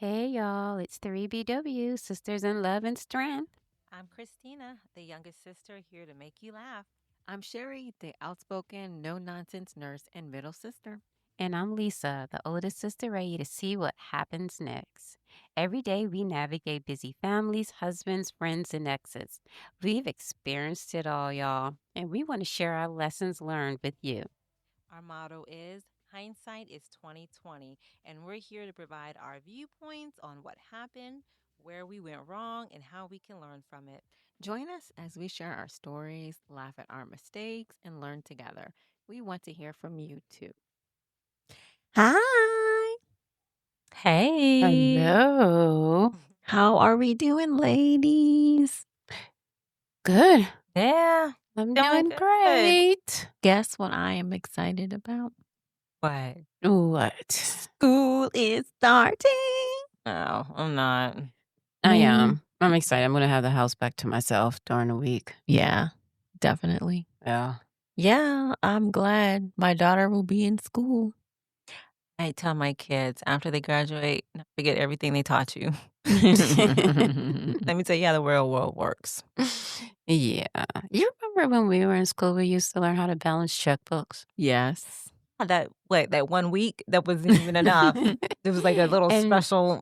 Hey y'all, it's 3BW, Sisters in Love and Strength. I'm Christina, the youngest sister here to make you laugh. I'm Sherry, the outspoken, no nonsense nurse and middle sister. And I'm Lisa, the oldest sister, ready to see what happens next. Every day we navigate busy families, husbands, friends, and exes. We've experienced it all, y'all, and we want to share our lessons learned with you. Our motto is hindsight is 2020, and we're here to provide our viewpoints on what happened, where we went wrong, and how we can learn from it. Join us as we share our stories, laugh at our mistakes, and learn together. We want to hear from you too. Hi. Hey. Hello. How are we doing, ladies? Good. Yeah. I'm Doing doing good. great. Guess what I am excited about? What? What? School is starting. Oh, I'm not. I Me- am. I'm excited. I'm going to have the house back to myself during the week. Yeah, definitely. Yeah. Yeah, I'm glad my daughter will be in school. I tell my kids after they graduate, not forget everything they taught you. Let me tell you how the real world works. Yeah. You remember when we were in school, we used to learn how to balance checkbooks? Yes. That 1 week that wasn't even enough. It was like a little And- special.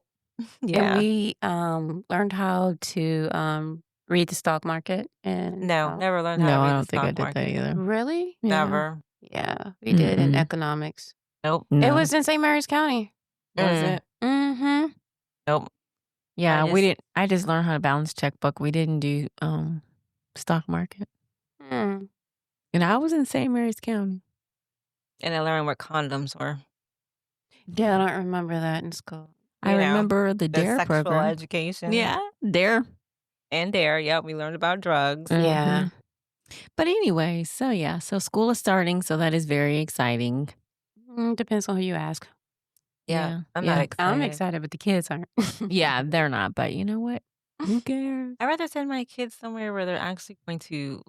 And Yeah. we learned how to read the stock market. And No, never learned how to No, read I the don't think I stock did that market. either. Really? Yeah. Never. Yeah, we did in Mm-mm. economics. Nope. No. It was in St. Mary's County. Was it? Mm-hmm. Nope. Yeah, I we just- didn't. I just learned how to balance checkbook. We didn't do stock market. Mm. And I was in St. Mary's County. And I learned what condoms were. Yeah, I don't remember that in school. I You know, remember the The DARE sexual program. education. Yeah, DARE. And dare. Yep. We learned about drugs. Yeah. Mhm. But anyway, so school is starting, so that is very exciting. Depends on who you ask. Yeah. I'm yeah. not excited. I'm excited, but the kids aren't. Yeah, they're not, but you know what? Who cares? I'd rather send my kids somewhere where they're actually going to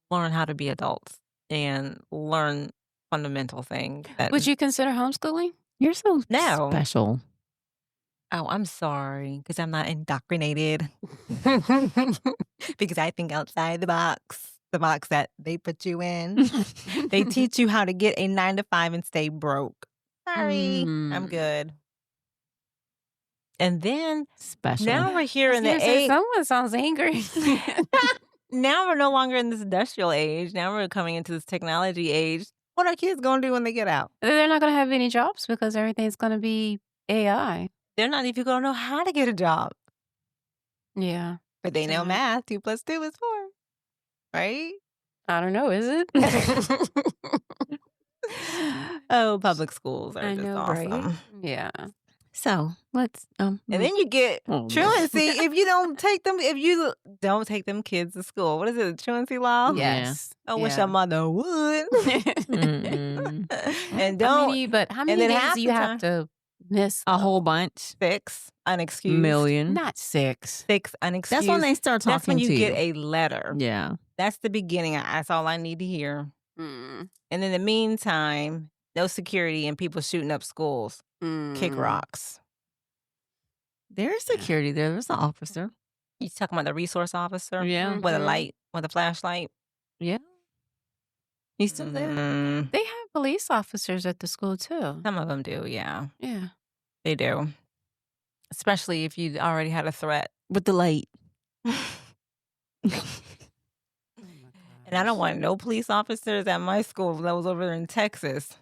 learn how to be adults and learn fundamental things. Would you consider homeschooling? You're so No. special. Oh, I'm sorry, because I'm not indoctrinated. Because I think outside the box that they put you in. They teach you how to get a 9 to 5 and stay broke. Sorry, I'm good. And then Special. now we're here in the Seriously, someone sounds angry. now we're no longer in this industrial age. Now we're coming into this technology age. What are kids going to do when they get out? They're not going to have any jobs because everything's going to be AI. They're not even going to know how to get a job. Yeah. But they know Sad. math. 2 + 2 is 4. Right? I don't know. Is it? Oh, public schools are I just know, awesome. right? Yeah. So let's And then you get Oh, truancy if you don't take them kids to school. What is it? The truancy law? Yes. I wish Yeah. a mother would. Mm-mm. And don't How many then days half do you the have to miss? a whole bunch. 6 unexcused. Million. Not 6. 6 unexcused. That's when they start talking That's when you to get a letter. Yeah. That's the beginning. That's all I need to hear. Mm. And in the meantime, no security and people shooting up schools. Kick rocks. There's security there. There's an officer. You talking about the resource officer? Yeah. With a Mhm. light, with a flashlight? Yeah. He's still there. Mm, They have police officers at the school too. some of them do, yeah. Yeah. They do. Especially if you already had a threat. With the light. And I don't want no police officers at my school that was over there in Texas.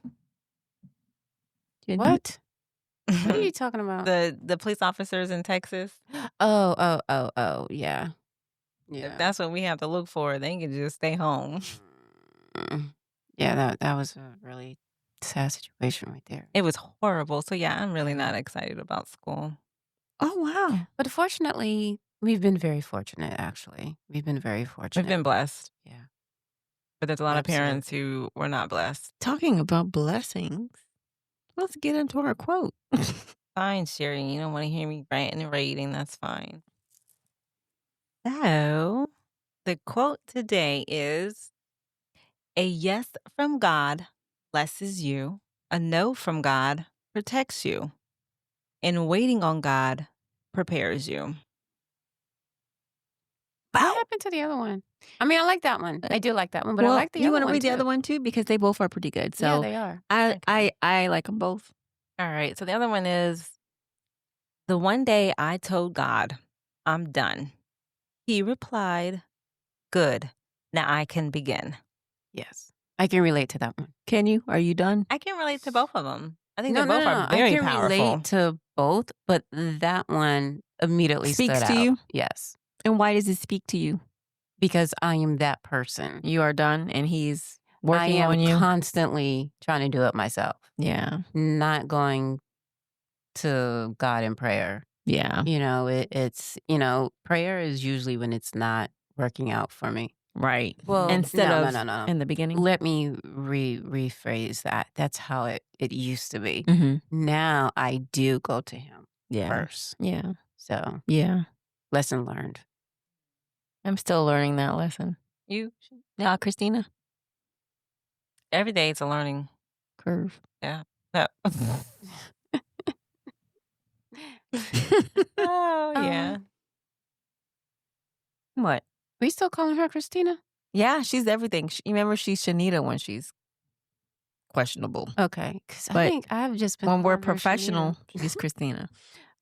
What? What are you talking about? The police officers in Texas. Oh, yeah. If that's what we have to look for, they can just stay home. Yeah, that was a really sad situation right there. It was horrible. So yeah, I'm really not excited about school. Oh, wow. But fortunately, we've been very fortunate, actually. We've been very fortunate. We've been blessed. Yeah. But there's a lot of parents who were not blessed. Talking about blessings, let's get into our quote. Fine, Sherry. You don't want to hear me ranting and raving. That's fine. So, the quote today is, "A yes from God blesses you. A no from God protects you." and waiting on God prepares you. What happened to the other one? I mean, I like that one. I do like that one, but I Well, like the you other want to one read the too. other one too? Because they both are pretty good. Yeah, So they are. I like them both. All right. So the other one is the one day I told God, I'm done. He replied, good. Now I can begin. Yes. I can relate to that one. Can you? Are you done? I can relate to both of them. I think No, they no, both no, are no. I very can powerful. relate to both, but that one immediately Speaks stood to out. you? Yes. And why does it speak to you? Because I am that person. You are done and he's I working am on you. constantly trying to do it myself, Yeah. not going to God in prayer. Yeah. It's, prayer is usually when it's not working out for me. Right. Well, Instead no, of no, no, no. in the beginning. Let me rephrase that. That's how it used to be. Mm-hmm. Now I do go to him Yeah. first. Yeah. So, Yeah. lesson learned. I'm still learning that lesson. You, Yeah, Christina? every day it's a learning Curve. Yeah. No. Oh, yeah. What? We still calling her Christina? Yeah, she's everything. You remember she's Shanita when she's questionable. Okay, because I But think I've just been when we're calling her professional, Shanita. she's Christina.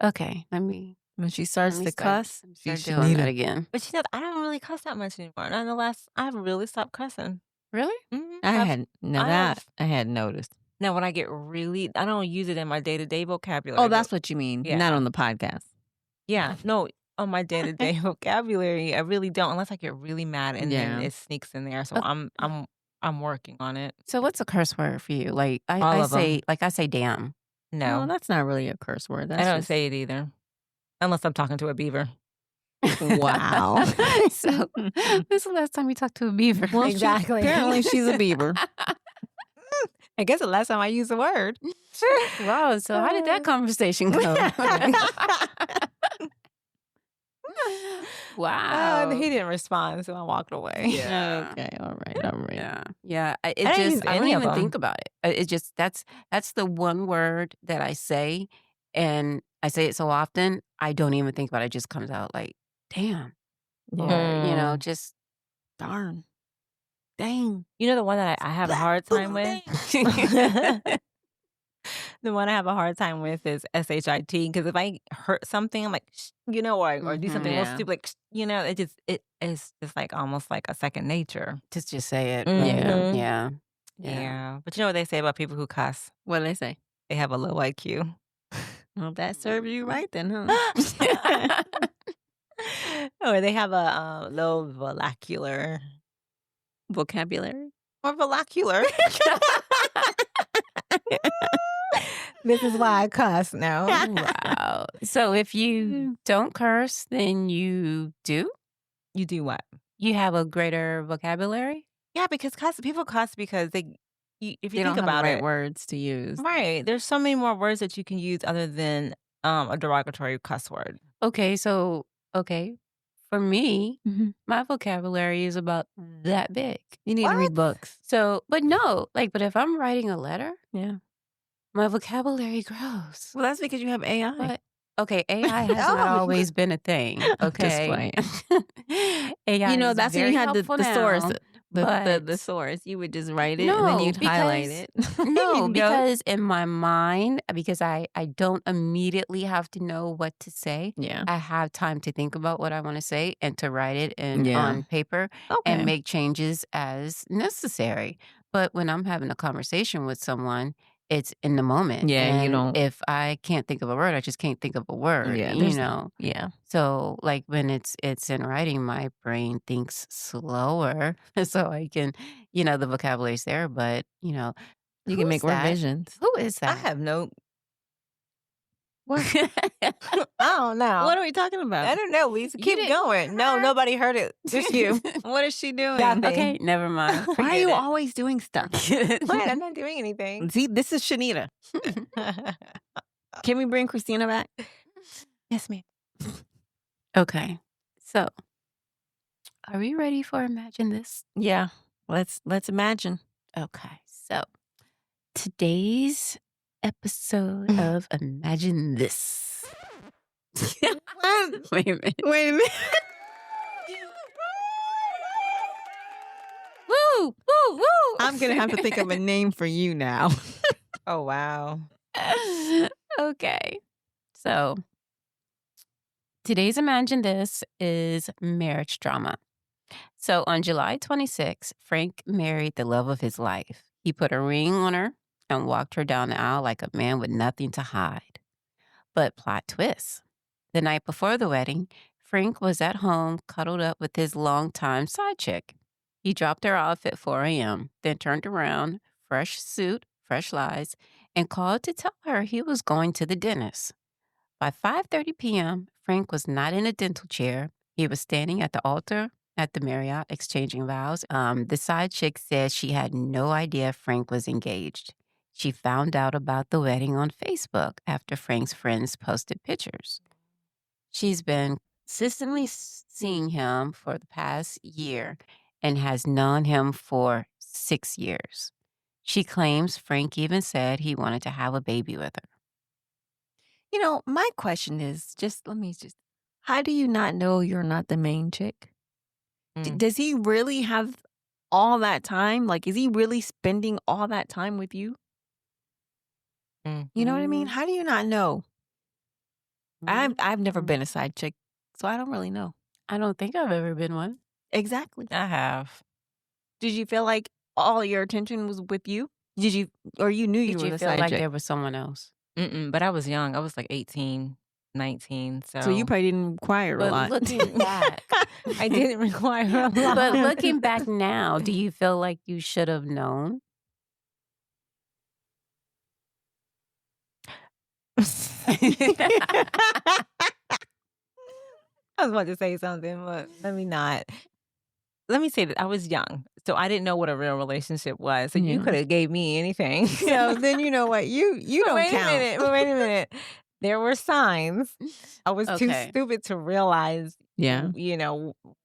Okay, When she starts to cuss, let me she's start doing that Shanita. again. But I don't really cuss that much anymore. I've really stopped cussing. Really? Mm-hmm. I had noticed. Now, when I get I don't use it in my day-to-day vocabulary. Oh, that's what you mean. Yeah. Not on the podcast. Yeah. No, on my day-to-day vocabulary, I really don't, unless I get really mad and then it sneaks in there. So I'm working on it. So what's a curse word for you? Like All I of 'em. say, I say, damn. No, Well, that's not really a curse word. That's I don't just... say it either, unless I'm talking to a beaver. Wow. So this is the last time you talked to a beaver. Well, Exactly. Apparently she's a beaver. I guess the last time I used the word. Wow. So how did that conversation go? Wow. He didn't respond, so I walked away. Yeah. Okay. All right. Yeah. Yeah. I didn't use I don't any of even them. think about it. It just, that's the one word that I say, and I say it so often, I don't even think about it. It just comes out like, damn. Yeah. Or, just Darn. Dang. You know the one that I have a hard time with? The one I have a hard time with is SHIT, because if I hurt something, I'm like, "Shh," or do something real Yeah. stupid, like, "Shh," it is just like almost like a second nature. just say it. Mhm. Yeah. Yeah. But you know what they say about people who cuss? What do they say? They have a low IQ. Well, that serves you right then, huh? Or they have a low vernacular. Vocabulary. Or vernacular. This is why I cuss now. Wow. So if you don't curse, then you do? You do what? You have a greater vocabulary? Yeah, because people cuss because if you They think don't have about the right it, words to use. right? There's so many more words that you can use other than a derogatory cuss word. Okay, for me, Mhm. my vocabulary is about that big. You need to read books. So, but no, but if I'm writing a letter, Yeah. my vocabulary grows. Well, that's because you have AI. But okay, AI has not always been a thing. I'm just Okay, AI You know, is that's when very you had the helpful source. now, The but source. You would just write it and then no, you'd highlight because it. no, You'd go, because in my mind, because I don't immediately have to know what to say. yeah. I have time to think about what I want to say and to write it Yeah. on paper Okay. and make changes as necessary. But when I'm having a conversation with someone, it's in the moment. Yeah, you And don't- if I can't think of a word, I just can't think of a word. Yeah, Yeah. So like when it's in writing, my brain thinks slower, so I can, the vocabulary's there. But You who can is make that? revisions. Who is I that? have no. What? I don't know. What are we talking about? I don't know. We keep didn't going. No, hear? nobody heard it. Just you. What is she doing? Nothing. Okay, never mind. Why are Forget you it. always doing stuff? What? I'm not doing anything. See, this is Shanita. Can we bring Christina back? Yes, ma'am. Okay, so are we ready for Imagine This? Yeah. Let's imagine. Okay, so today's episode of Imagine This. What? Wait a minute. Wait a minute. Woo! Woo! Woo! I'm going to have to think of a name for you now. Oh, wow. Okay. So today's Imagine This is marriage drama. So on July 26th, Frank married the love of his life. He put a ring on her and walked her down the aisle like a man with nothing to hide. But plot twist. The night before the wedding, Frank was at home cuddled up with his longtime side chick. He dropped her off at 4 a.m., then turned around, fresh suit, fresh lies, and called to tell her he was going to the dentist. By 5:30 p.m., Frank was not in a dental chair. He was standing at the altar at the Marriott exchanging vows. The side chick said she had no idea Frank was engaged. She found out about the wedding on Facebook after Frank's friends posted pictures. She's been consistently seeing him for the past year and has known him for 6 years. She claims Frank even said he wanted to have a baby with her. You know, my question is how do you not know you're not the main chick? Mm. Does he really have all that time? Like, is he really spending all that time with you? You know what I mean? How do you not know? I've never been a side chick, so I don't really know. I don't think I've ever been one. Exactly. I have. Did you feel like all your attention was with you? Did you, or you knew you Did were you the feel side like chick? there was someone else? But I was young. I was like 18, 19. So you probably didn't require a But lot. looking back, I didn't require a lot. but looking back now, do you feel like you should have known? I was about to say something, but let me not. Let me say that I was young, so I didn't know what a real relationship was. So you Yeah. could have gave me anything. So then you know what? You But don't wait count. a minute. But wait a minute. There were signs. I was too Okay. stupid to realize, Yeah.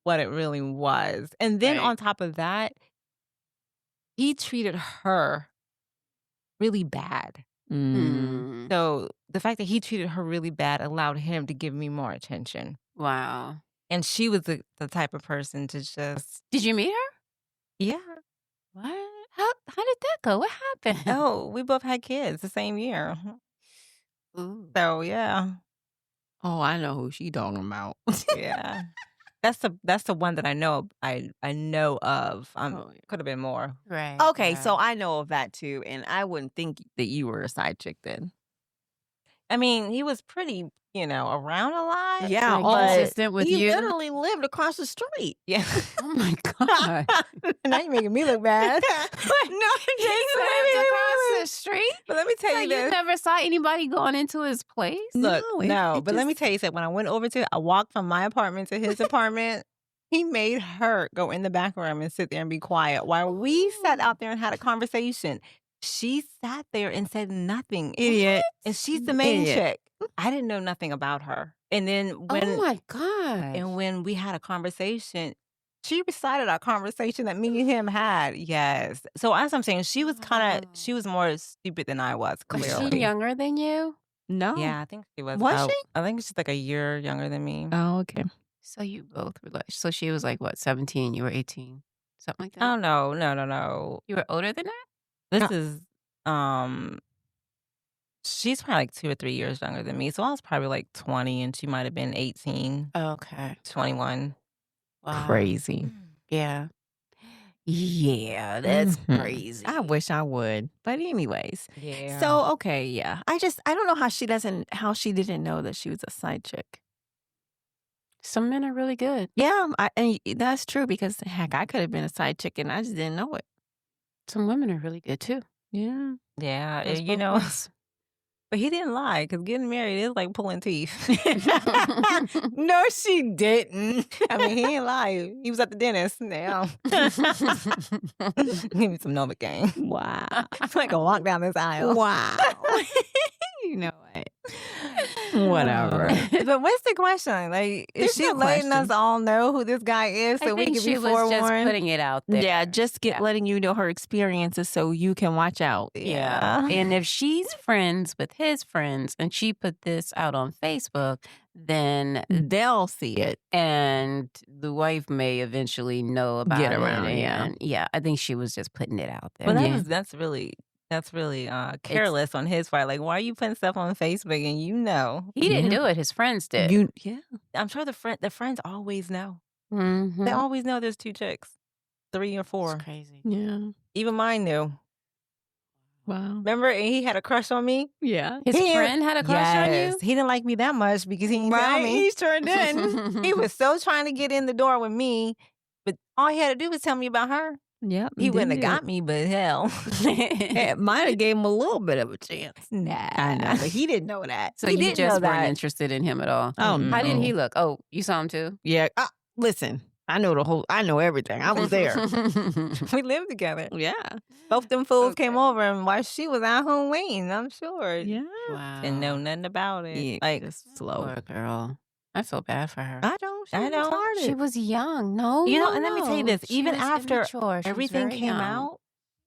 what it really was. And then Right. on top of that, he treated her really bad. Mm. So the fact that he treated her really bad allowed him to give me more attention. Wow. And she was the type of person to just, Did you meet her? yeah. What? How did that go? What happened? Oh, we both had kids the same year. Ooh. So yeah. Oh, I know who she talking about. Yeah. That's the one that I know of. Oh, yeah. Could have been more. Right. Okay, so right. I know of that too, and I wouldn't think that you were a side chick then. I mean, he was pretty, around a lot. Yeah, Like, but consistent with he you? literally lived across the street. Yeah. Oh my God. Now you're making me look bad. No, He lived across the street? But let me tell So you you this. never saw anybody going into his place? Look, No, it but let me just- tell you something. When I went over I walked from my apartment to his apartment. He made her go in the back room and sit there and be quiet while we sat out there and had a conversation. She sat there and said nothing. Idiot. And she's the main Idiot. chick. I didn't know nothing about her. And then Oh my God. when we had a conversation, she recited our conversation that me and him had. Yes. So as I'm saying, she was she was more stupid than I was, Was clearly. she younger than you? No. Yeah, I think she was. Was she? I think she's like a year younger than me. Oh, okay. So you both were like, so she was like, what, 17? You were 18? Something like that? Oh no. You were older than that? This is she's probably like 2 or 3 years younger than me. So I was probably like 20 and she might have been 18, Okay. 21. Wow. Crazy. Yeah. Yeah, that's Mhm. crazy. I wish I would. But anyways. Yeah. So, okay, yeah. I don't know how she didn't know that she was a side chick. Some men are really good. Yeah, and that's true because heck, I could have been a side chick and I just didn't know it. Some women are really good too. Yeah. yeah, Goes you both know, ways. but he didn't lie because getting married is like pulling teeth. No, she didn't. I mean, he didn't lie. He was at the dentist. Now, give me some Novocaine. Wow. I can walk down this aisle. Wow. You know what? Whatever. But what's the question? Like, is There's she no letting us question. all know who this guy is I so we think can she be was just forewarned? putting it out there. Yeah, just letting you know her experiences so you can watch out. Yeah. And if she's friends with his friends and she put this out on Facebook, then They'll see it. and the wife may eventually know about Get it. around, yeah. And yeah, I think she was just putting it out there. Well, Yeah. that's really careless on his part. Like, why are you putting stuff on Facebook and you know? He didn't Yeah. do it. His friends did. Yeah. I'm sure the friends always know. Mhm. They always know there's 2 chicks, 3 or 4. It's crazy. Yeah. Even mine knew. Wow. Remember, and he had a crush on me. Yeah. His friend had a crush on you? He didn't like me that much because he didn't tell me. He sure didn't. He was so trying to get in the door with me, but all he had to do was tell me about her. Yep. He wouldn't have got me, but hell. It might have gave him a little bit of a chance. Nah. I know, but he didn't know that. So He you didn't know just weren't that. interested in him at all. Oh, Mm-mm. How did no. he look? Oh, you saw him too? Yeah. Listen, I know everything. I was there. We lived together. Yeah. Both them fools came Okay. over, and while she was at home waiting, I'm sure. Yeah. Wow. Didn't know nothing about it. Yeah, Like, just slow. Poor girl. I feel bad for her. I don't. I know. Retarded. She was young. No, You know, no, and let me tell you no. this, She even was after immature. She was everything very came young. out,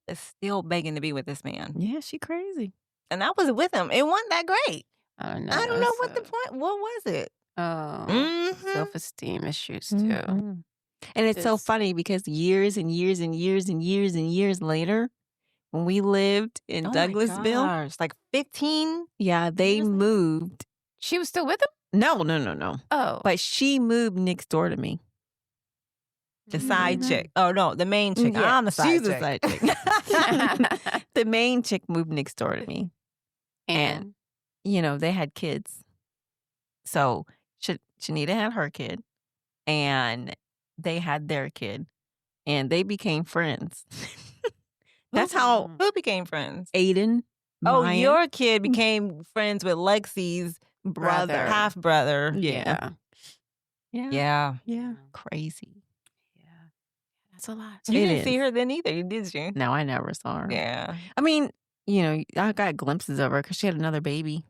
is still begging to be with this man. Yeah, she crazy. And I was with him. It wasn't that great. I don't know. I don't know what the That's point. What was it? Oh, self-esteem issues too. Mhm. And it's so Just- funny because years and years and years and years and years later, when we lived in Oh my Douglasville, gosh, like 15. yeah, they years later? moved. She was still with him? No. Oh. But she moved next door to me. The side chick. Oh no, the main chick. Yeah, I'm the side she's chick. the side chick. The main chick moved next door to me. And You know, they had kids. So Shanita had her kid, and they had their kid, and they became friends. That's how Who became friends? Aiden, Oh, Maya, your kid became friends with Lexi's brother. half brother. Yeah. Yeah. Yeah. Crazy. Yeah. That's a lot. You It didn't see is. her then either, did you? No, I never saw her. Yeah. I mean, you know, I got glimpses of her because she had another baby.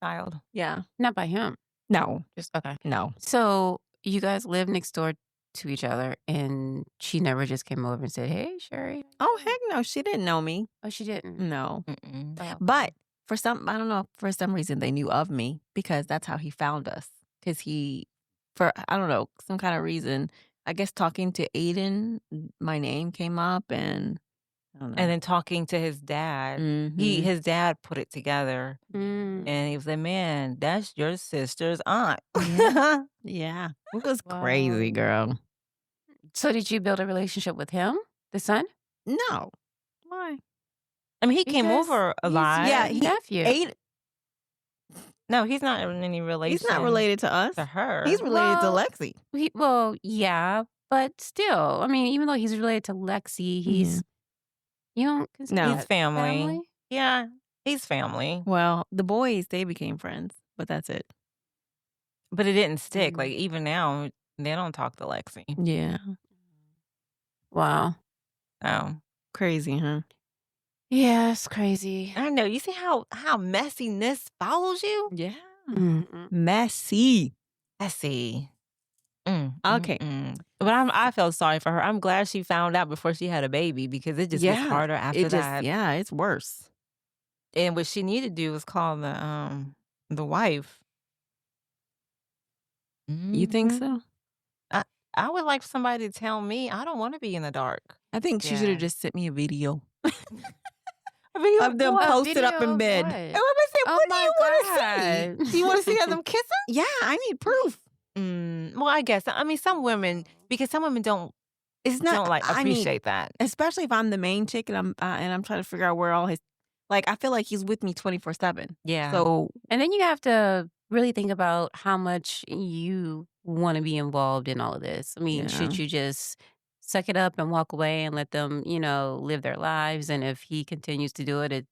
Child. Yeah. Not by him. No. Just okay. No. So you guys live next door to each other, and she never just came over and said, "Hey, Sherry." Oh, heck no. She didn't know me. Oh, she didn't. No. Mm-mm. Oh. But I don't know, for some reason they knew of me because that's how he found us. Because I don't know, some kind of reason, I guess talking to Aiden, my name came up and I don't know. And then talking to his dad. Mhm. His dad put it together. Mm. And he was like, man, that's your sister's aunt. Yeah. It was crazy, girl. So did you build a relationship with him, the son? No. Why? I mean, he came Because over a he's lot. Yeah, your nephew. Aiden, No, he's not in any relation. he's not related to us. to her. He's related Well, to Lexi. Well, yeah, but still, I mean, even though he's related to Lexi, he's you don't consider No. He's that family. Yeah, he's family. Well, the boys, they became friends, but that's it. But it didn't stick. Mm. Like, even now, they don't talk to Lexi. Yeah. Wow. Oh. Crazy, huh? Yeah, it's crazy. I know. You see how messiness follows you? Yeah. Mm-mm. Messy. I see. Okay. But I felt sorry for her. I'm glad she found out before she had a baby because it just gets harder after that. Yeah, it's worse. And what she needed to do was call the wife. You think Mhm. so? I would like somebody to tell me. I don't want to be in the dark. I think she should Yeah. have just sent me a video A video of them What? posted up Video in of bed. what? And I said, Oh what do my you want to see? God. Do you want to see them kissing? Yeah, I need proof. Well, I guess. I mean, some women, because some women don't It's not don't like I need- appreciate that. especially if I'm the main chick and I'm trying to figure out where all his I feel like he's with me 24/7. Yeah. So And then you have to really think about how much you want to be involved in all of this. I mean, should you just suck it up and walk away and let them, live their lives? And if he continues to do it,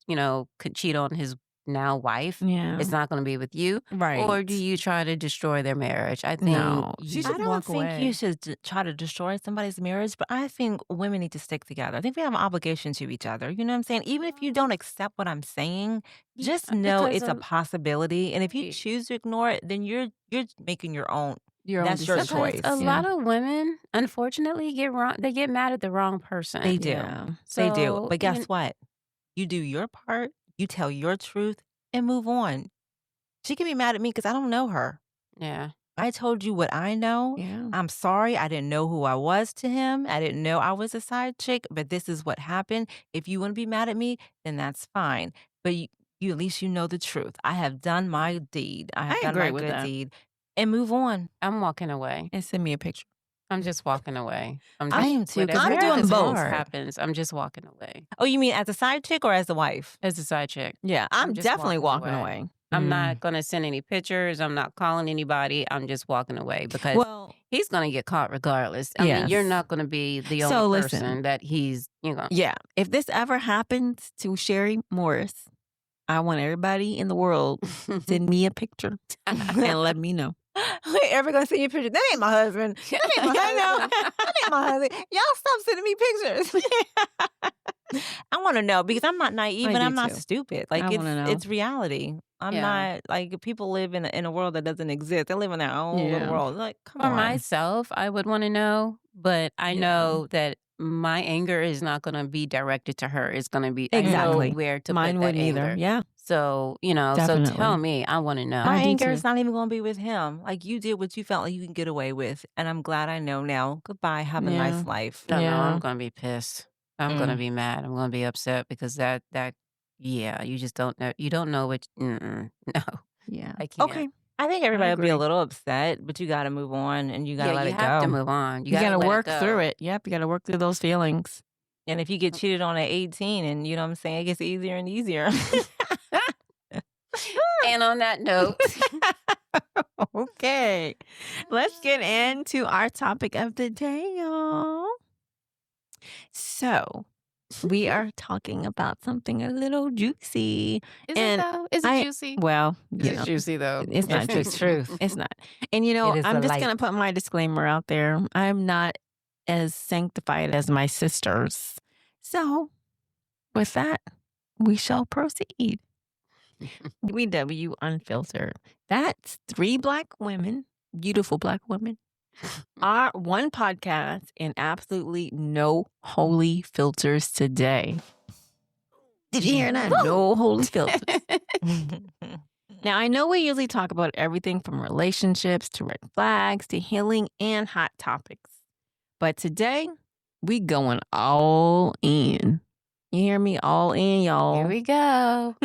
could cheat on his now wife Yeah. is not going to be with you? Right. Or do you try to destroy their marriage? I think No. She I should don't walk think away. you should try to destroy somebody's marriage, but I think women need to stick together. I think we have an obligation to each other. You know what I'm saying? Even if you don't accept what I'm saying, just know because it's a possibility. And if you Right. choose to ignore it, then you're making your own. Your own That's your decision. because choice. a Yeah. lot of women, unfortunately, they get mad at the wrong person. They do. Yeah. They do. So But guess even what? You do your part, you tell your truth, and move on. She can be mad at me because I don't know her. yeah. I told you what I know. Yeah. I'm sorry. I didn't know who I was to him. I didn't know I was a side chick, but this is what happened. If you want to be mad at me, then that's fine. But you at least you know the truth. I have done my deed. I have I done agree my with good that. deed and move on. I'm walking away. And send me a picture. I'm just walking away. I am too, 'cause Whatever I'm doing happens, both. happens. I'm just walking away Oh, you mean as a side chick or as a wife? as a side chick. Yeah. I'm just definitely walking walking away. away. I'm not going to send any pictures. I'm not calling anybody. I'm just walking away because Well, he's going to get caught regardless. I mean, you're Yes. not going to be the So only listen. person that he's, yeah. If this ever happens to Sherry Morris, I want everybody in the world send me a picture and let me know. Ever gonna send you a picture? That ain't my husband. That ain't my husband. That ain't my husband. Y'all stop sending me pictures. I want to know because I'm not naive I and do I'm not too. stupid. Like I wanna know. it's reality. I'm Yeah. not like people live in a world that doesn't exist. They live in their own Yeah. little world. Like, come For on. myself, I would want to know, but I Yeah. know that my anger is not going to be directed to her. It's going to be I know Exactly. where to Mine put that wouldn't either. anger. Yeah. So, so tell Definitely. me. I want to know. My I do anger too. is not even going to be with him. Like you did what you felt like you can get away with, and I'm glad I know now. Goodbye. Have a Yeah. nice life. No, Yeah. I'm going to be pissed. I'm going to be mad. I'm going to be upset because yeah, you just don't know. You don't know what. No, Yeah. I can't. Okay. I think everybody will be a agree. little upset, but you got to move on and you got to Yeah, let you it have to go. move on. You got to let work it through go. it. Yep. You got to work through those feelings. And if you get cheated on at 18 and you know what I'm saying, it gets easier and easier. And on that note, Okay. Let's get into our topic of the day, y'all. So, we are talking about something a little juicy. is And it though? Is it juicy? Well, you It's know, juicy though. it's not It's the juicy. truth. It's not. And you It know, is I'm the just light. going to put my disclaimer out there. I'm not as sanctified as my sisters. So, with that, we shall proceed. WW Unfiltered. That's 3 Black women, beautiful Black women, our one podcast and absolutely no holy filters today. Did you hear that? No holy filters. Now, I know we usually talk about everything from relationships to red flags to healing and hot topics. But today, we going all in. You hear me? All in, y'all. Here we go.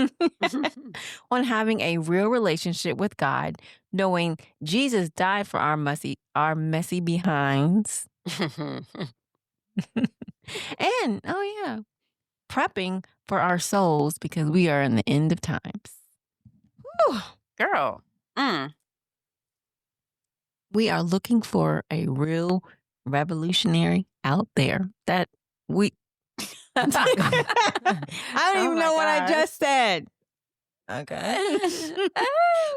On having a real relationship with God, knowing Jesus died for our messy behinds. And, oh yeah, prepping for our souls because we are in the end of times. Whew. Girl. We are looking for a real revolutionary out there that we... I don't even my know what I gosh. just said. Okay.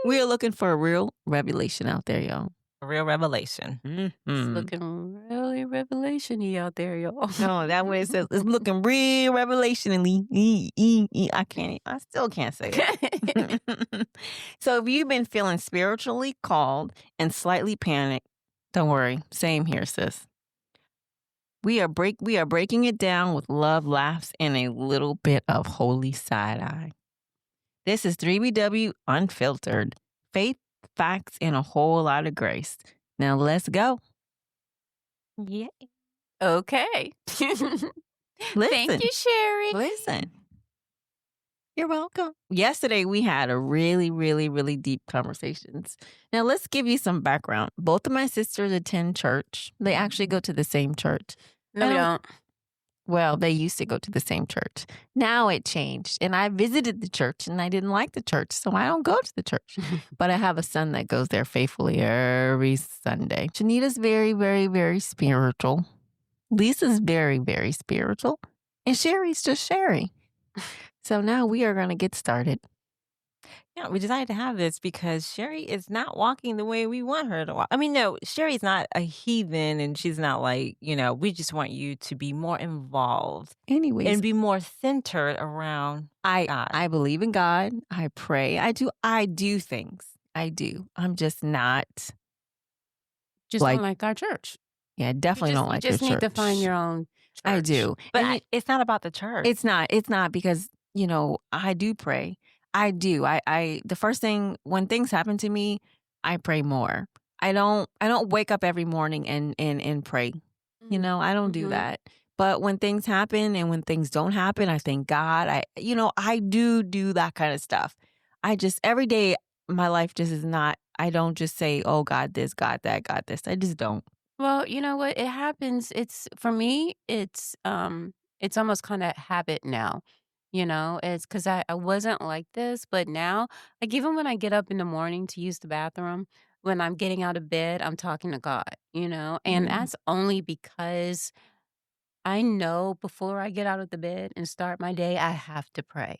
We are looking for a real revelation out there, y'all. Real revelation. It's looking really revelation-y out there, y'all. No, that way it says it's looking real revelationally. I still can't say it. So if you've been feeling spiritually called and slightly panicked, don't worry. Same here, sis. We are breaking it down with love, laughs, and a little bit of holy side eye. This is 3BW Unfiltered. Faith, facts, and a whole lot of grace. Now let's go. Yeah. Okay. Listen. Thank you, Sherry. Listen. You're welcome. Yesterday, we had a really, really, really deep conversations. Now, let's give you some background. Both of my sisters attend church. They actually go to the same church. No, we don't. Well, they used to go to the same church. Now it changed. And I visited the church and I didn't like the church. So I don't go to the church. But I have a son that goes there faithfully every Sunday. Shanita's very, very, very spiritual. Lisa's very, very spiritual. And Sherry's just Sherry. So now we are going to get started. Yeah, we decided to have this because Sherry is not walking the way we want her to walk. I mean, no, Sherry's not a heathen and she's not like, we just want you to be more involved Anyways, and be more centered around God. I believe in God. I pray. I do things. I do. I'm just not Just like, don't like our church. yeah, definitely don't You like your just need to find church. your own church. I do. But it's not about the church. It's not because, I do pray. I do. The first thing when things happen to me, I pray more. I don't wake up every morning and pray. I don't do that. But when things happen and when things don't happen, I thank God. I do that kind of stuff. I just every day my life just is not, I don't just say, "Oh, God this, God that, God this." I just don't. Well, you know what? It happens. It's for me, it's almost kind of habit now. It's because I wasn't like this, but now, like even when I get up in the morning to use the bathroom, when I'm getting out of bed, I'm talking to God, and Mhm. that's only because I know before I get out of the bed and start my day, I have to pray.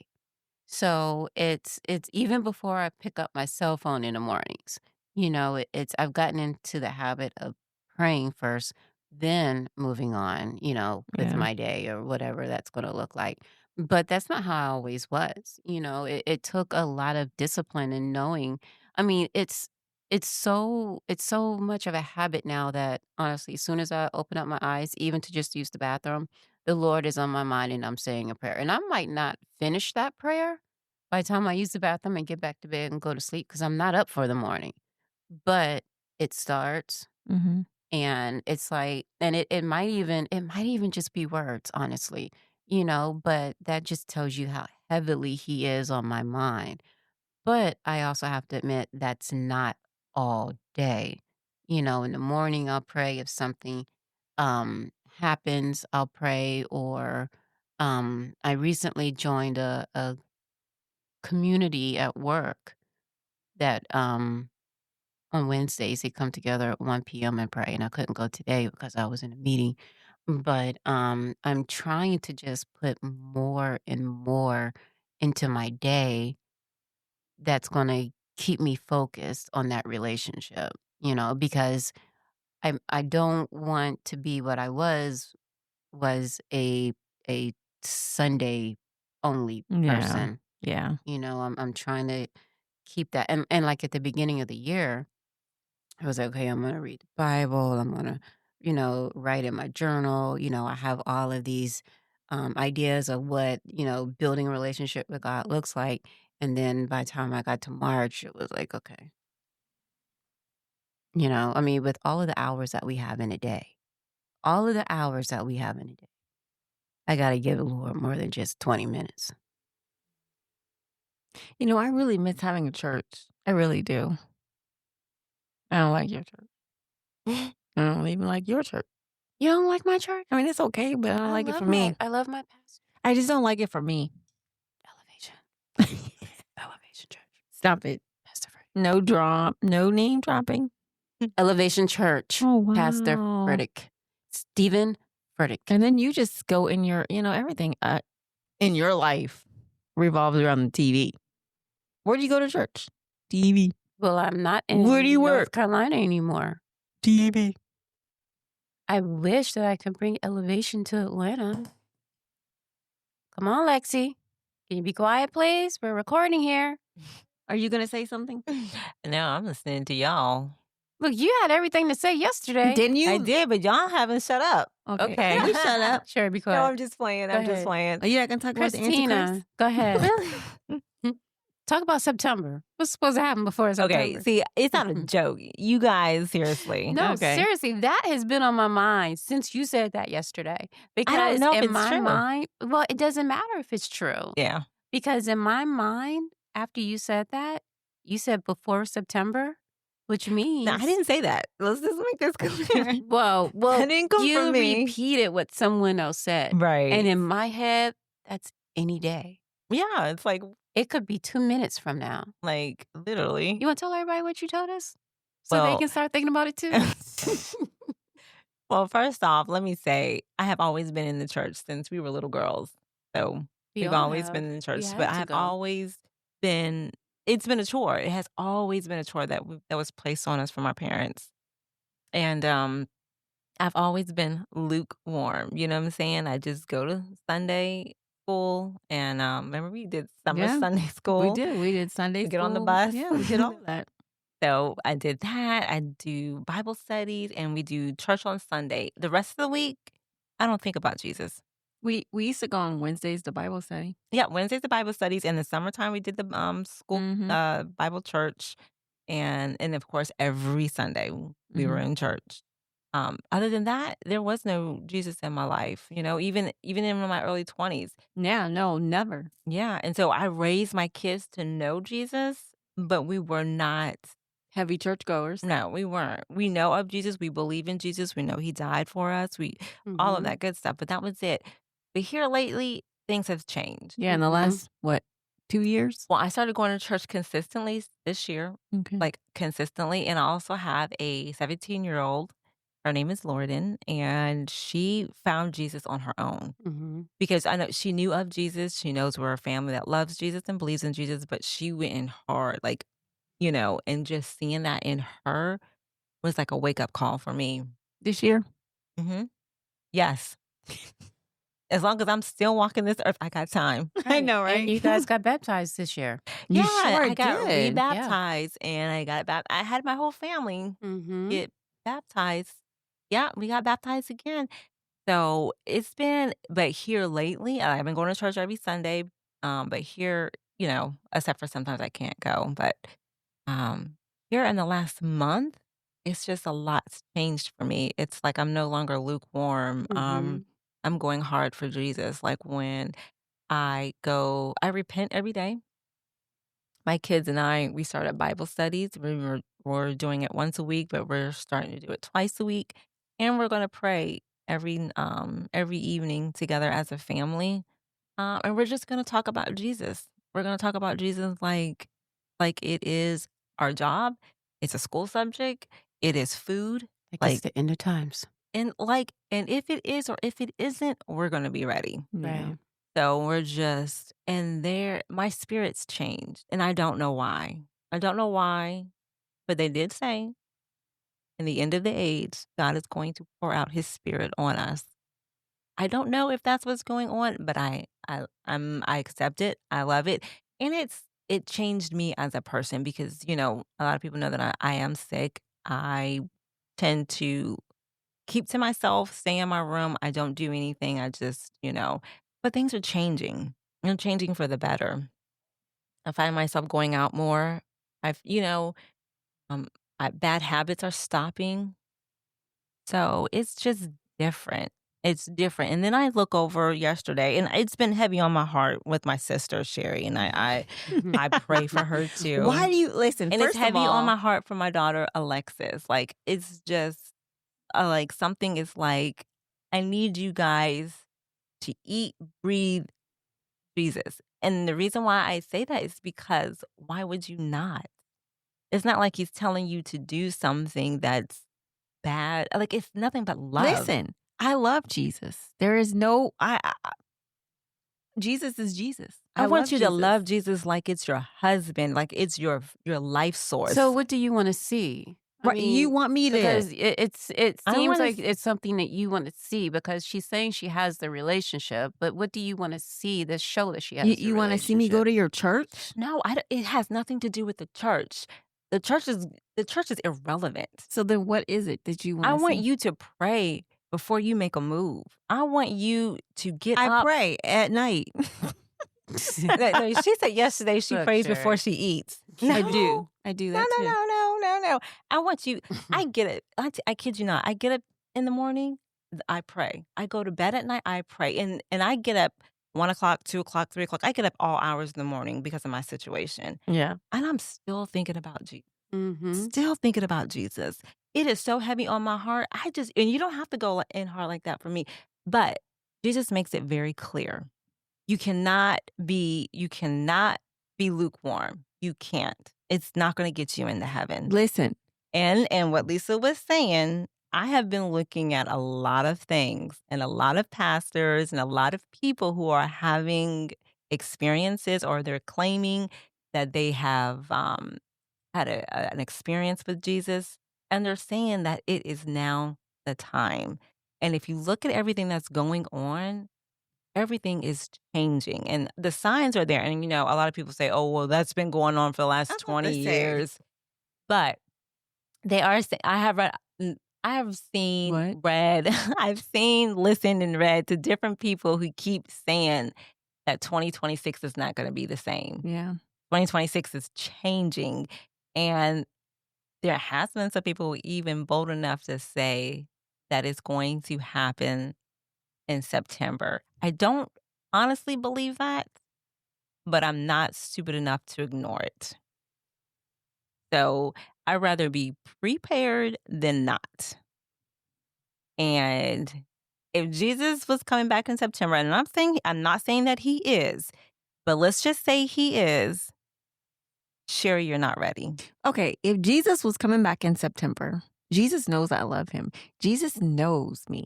So it's even before I pick up my cell phone in the mornings. It's I've gotten into the habit of praying first, then moving on, with Yeah. my day or whatever that's going to look like. But that's not how I always was. It took a lot of discipline and knowing. I mean, it's so much of a habit now that honestly, as soon as I open up my eyes, even to just use the bathroom, the Lord is on my mind and I'm saying a prayer. And I might not finish that prayer by the time I use the bathroom and get back to bed and go to sleep because I'm not up for the morning. But it starts Mhm. and it's like and it might even just be words, honestly, but that just tells you how heavily he is on my mind. But I also have to admit that's not all day. In the morning I'll pray if something happens, I'll pray or I recently joined a community at work that on Wednesdays they come together at 1 p.m. and pray and I couldn't go today because I was in a meeting. But I'm trying to just put more and more into my day that's gonna keep me focused on that relationship, because I don't want to be what I was a Sunday only Yeah. person. Yeah. I'm trying to keep that and like at the beginning of the year, I was like, okay, I'm gonna read the Bible, I'm gonna write in my journal. I have all of these ideas of what building a relationship with God looks like. And then by the time I got to March, it was like, okay, I mean, with all of the hours that we have in a day, all of the hours that we have in a day, I gotta give the Lord more than just 20 minutes. I really miss having a church. I really do. I don't like your church. I don't even like your church. You don't like my church? I mean, it's okay, but I don't like it for me. I love my pastor. I just don't like it for me. Elevation. Elevation Church. Stop it. Pastor Frederick. No name dropping. Elevation Church. Oh, wow. Pastor Frederick. Stephen Frederick. And then you just go in your, everything in your life revolves around the TV. Where do you go to church? TV. Well, I'm not in Where do you North work? Carolina anymore. TV. I wish that I could bring Elevation to Atlanta. Come on, Lexi. Can you be quiet, please? We're recording here. Are you going to say something? No, I'm listening to y'all. Look, you had everything to say yesterday. Didn't you? I did, but y'all haven't shut up. Okay. You shut up. Sure, be quiet. No, I'm just playing. Go I'm just ahead. playing. Are you not going to talk about the Christina, Antichrist? go ahead. Really? Talk about September. What's supposed to happen before September? Okay, see, it's not a joke. You guys, seriously. No, Okay. seriously, that has been on my mind since you said that yesterday. Because know if in it's my true. mind, well, it doesn't matter if it's true. Yeah. Because in my mind, after you said that, you said before September, which means No, I didn't say that. Let's just make this clear. Well, That didn't come you from me. repeated what someone else said. Right. And in my head, that's any day. Yeah, it's It could be 2 minutes from now. literally. You want to tell everybody what you told us? So they Well- can start thinking about it too? Well, first off, let me say, I have always been in the church since we were little girls. So we've all always have. been in the We church. had But to I have go. always been it's been a chore. It has always been a chore that was placed on us from our parents. And I've always been lukewarm, you know what I'm saying? I just go to Sunday school and remember we did summer Yeah, Sunday we school, did. We did Sunday get on the school. bus. Yeah, we did all that. So I did that. I do Bible studies and we do church on Sunday. The rest of the week, I don't think about Jesus. We used to go on Wednesdays to Bible study. Yeah, Wednesdays the Bible studies. In the summertime, we did the school Mhm. Bible church, and of course every Sunday we were Mhm. in church. Other than that, there was no Jesus in my life. You know, even in my early 20s. Yeah, no, never. Yeah, and so I raised my kids to know Jesus, but we were not. Heavy churchgoers. No, we weren't. We know of Jesus. We believe in Jesus. We know He died for us. All of Mhm. that good stuff. But that was it. But here lately, things have changed. Yeah, in the Mhm. last, what, 2 years? Well, I started going to church consistently this year, Okay. like consistently. And I also have a 17-year-old. Her name is Lorden, and she found Jesus on her own Mhm. because I know she knew of Jesus. She knows we're a family that loves Jesus and believes in Jesus, but she went in hard, like, and just seeing that in her was like a wake up call for me. This year? Hmm. Yes. As long as I'm still walking this earth, I got time. I Right, know, and right? you guys got baptized this year. You Yeah, sure I got did. Yeah. rebaptized and I got I had my whole family Mhm. get baptized. Yeah, we got baptized again. So it's been, but here lately, I've been going to church every Sunday. But here, except for sometimes I can't go. But um, here in the last month, it's just a lot's changed for me. It's like I'm no longer lukewarm. Mhm. I'm going hard for Jesus. Like when I repent every day. My kids and I, we started Bible studies. We're doing it once a week, but we're starting to do it twice a week. And we're going to pray every evening together as a family. And we're just going to talk about Jesus. We're going to talk about Jesus like it is our job. It's a school subject. It is food. Like it's Like the end of times. and if it is or if it isn't, we're going to be ready. Yeah. Right. So we're just, and there, my spirit's changed, and I don't know why. I don't know why, but they did say in the end of the age, God is going to pour out His Spirit on us. I don't know if that's what's going on, but I accept it. I love it, and it changed me as a person because a lot of people know that I am sick. I tend to keep to myself, stay in my room. I don't do anything. I just, but things are changing. They're changing for the better. I find myself going out more. I've, um, bad habits are stopping. So it's just different. It's different. And then I look over yesterday, and it's been heavy on my heart with my sister Sherry, and I pray for her Why too. do you listen? And it's First of heavy on all, my heart for my daughter Alexis. Like it's just like something is like, I need you guys to eat, breathe Jesus. And the reason why I say that is because why would you not? It's not like he's telling you to do something that's bad. Like it's nothing but love. listen. I love Jesus. There is no Jesus is Jesus. I I want love you to Jesus. love Jesus like it's your husband, like it's your life source. So what do you want to see? I Right, you mean, want me to because it I seems want like to it's something that you want to see because she's saying she has the relationship, but what do you want to see that show that she has the you want to see me go relationship? to your church? no, it has nothing to do with the church. The church is irrelevant. So then what is it that you want I to want see? you to pray before you make a move. I want you to get I up. pray at night. No, she said yesterday she Look, prays before Sherry. she eats. I No. do. I do No, that no, too. no, no, no, no. I want you. I get it. I kid you not. I get up in the morning. I pray. I go to bed at night. I pray, and I get up 1 o'clock, 2 o'clock, 3 o'clock. I get up all hours in the morning because of my situation, Yeah. and I'm still thinking about Jesus. Mhm. Still thinking about Jesus. It is so heavy on my heart. And you don't have to go in hard like that for me, but Jesus makes it very clear. You cannot be lukewarm. You can't. It's not going to get you into heaven. Listen. And what Lisa was saying, I have been looking at a lot of things and a lot of pastors and a lot of people who are having experiences or they're claiming that they have had an experience with Jesus, and they're saying that it is now the time. And if you look at everything that's going on, everything is changing, and the signs are there. And a lot of people say, "Oh, well, that's been going on for the I last was about to 20 say. years," but they are. I have read. I have seen, What? read, I've seen, listened, and read to different people who keep saying that 2026 is not going to be the same. Yeah. 2026 is changing. And there has been some people even bold enough to say that it's going to happen in September. I don't honestly believe that, but I'm not stupid enough to ignore it. So I'd rather be prepared than not. And if Jesus was coming back in September, and I'm not saying that he is, but let's just say he is, Sherry, you're not ready. Okay, if Jesus was coming back in September, Jesus knows I love him. Jesus knows me.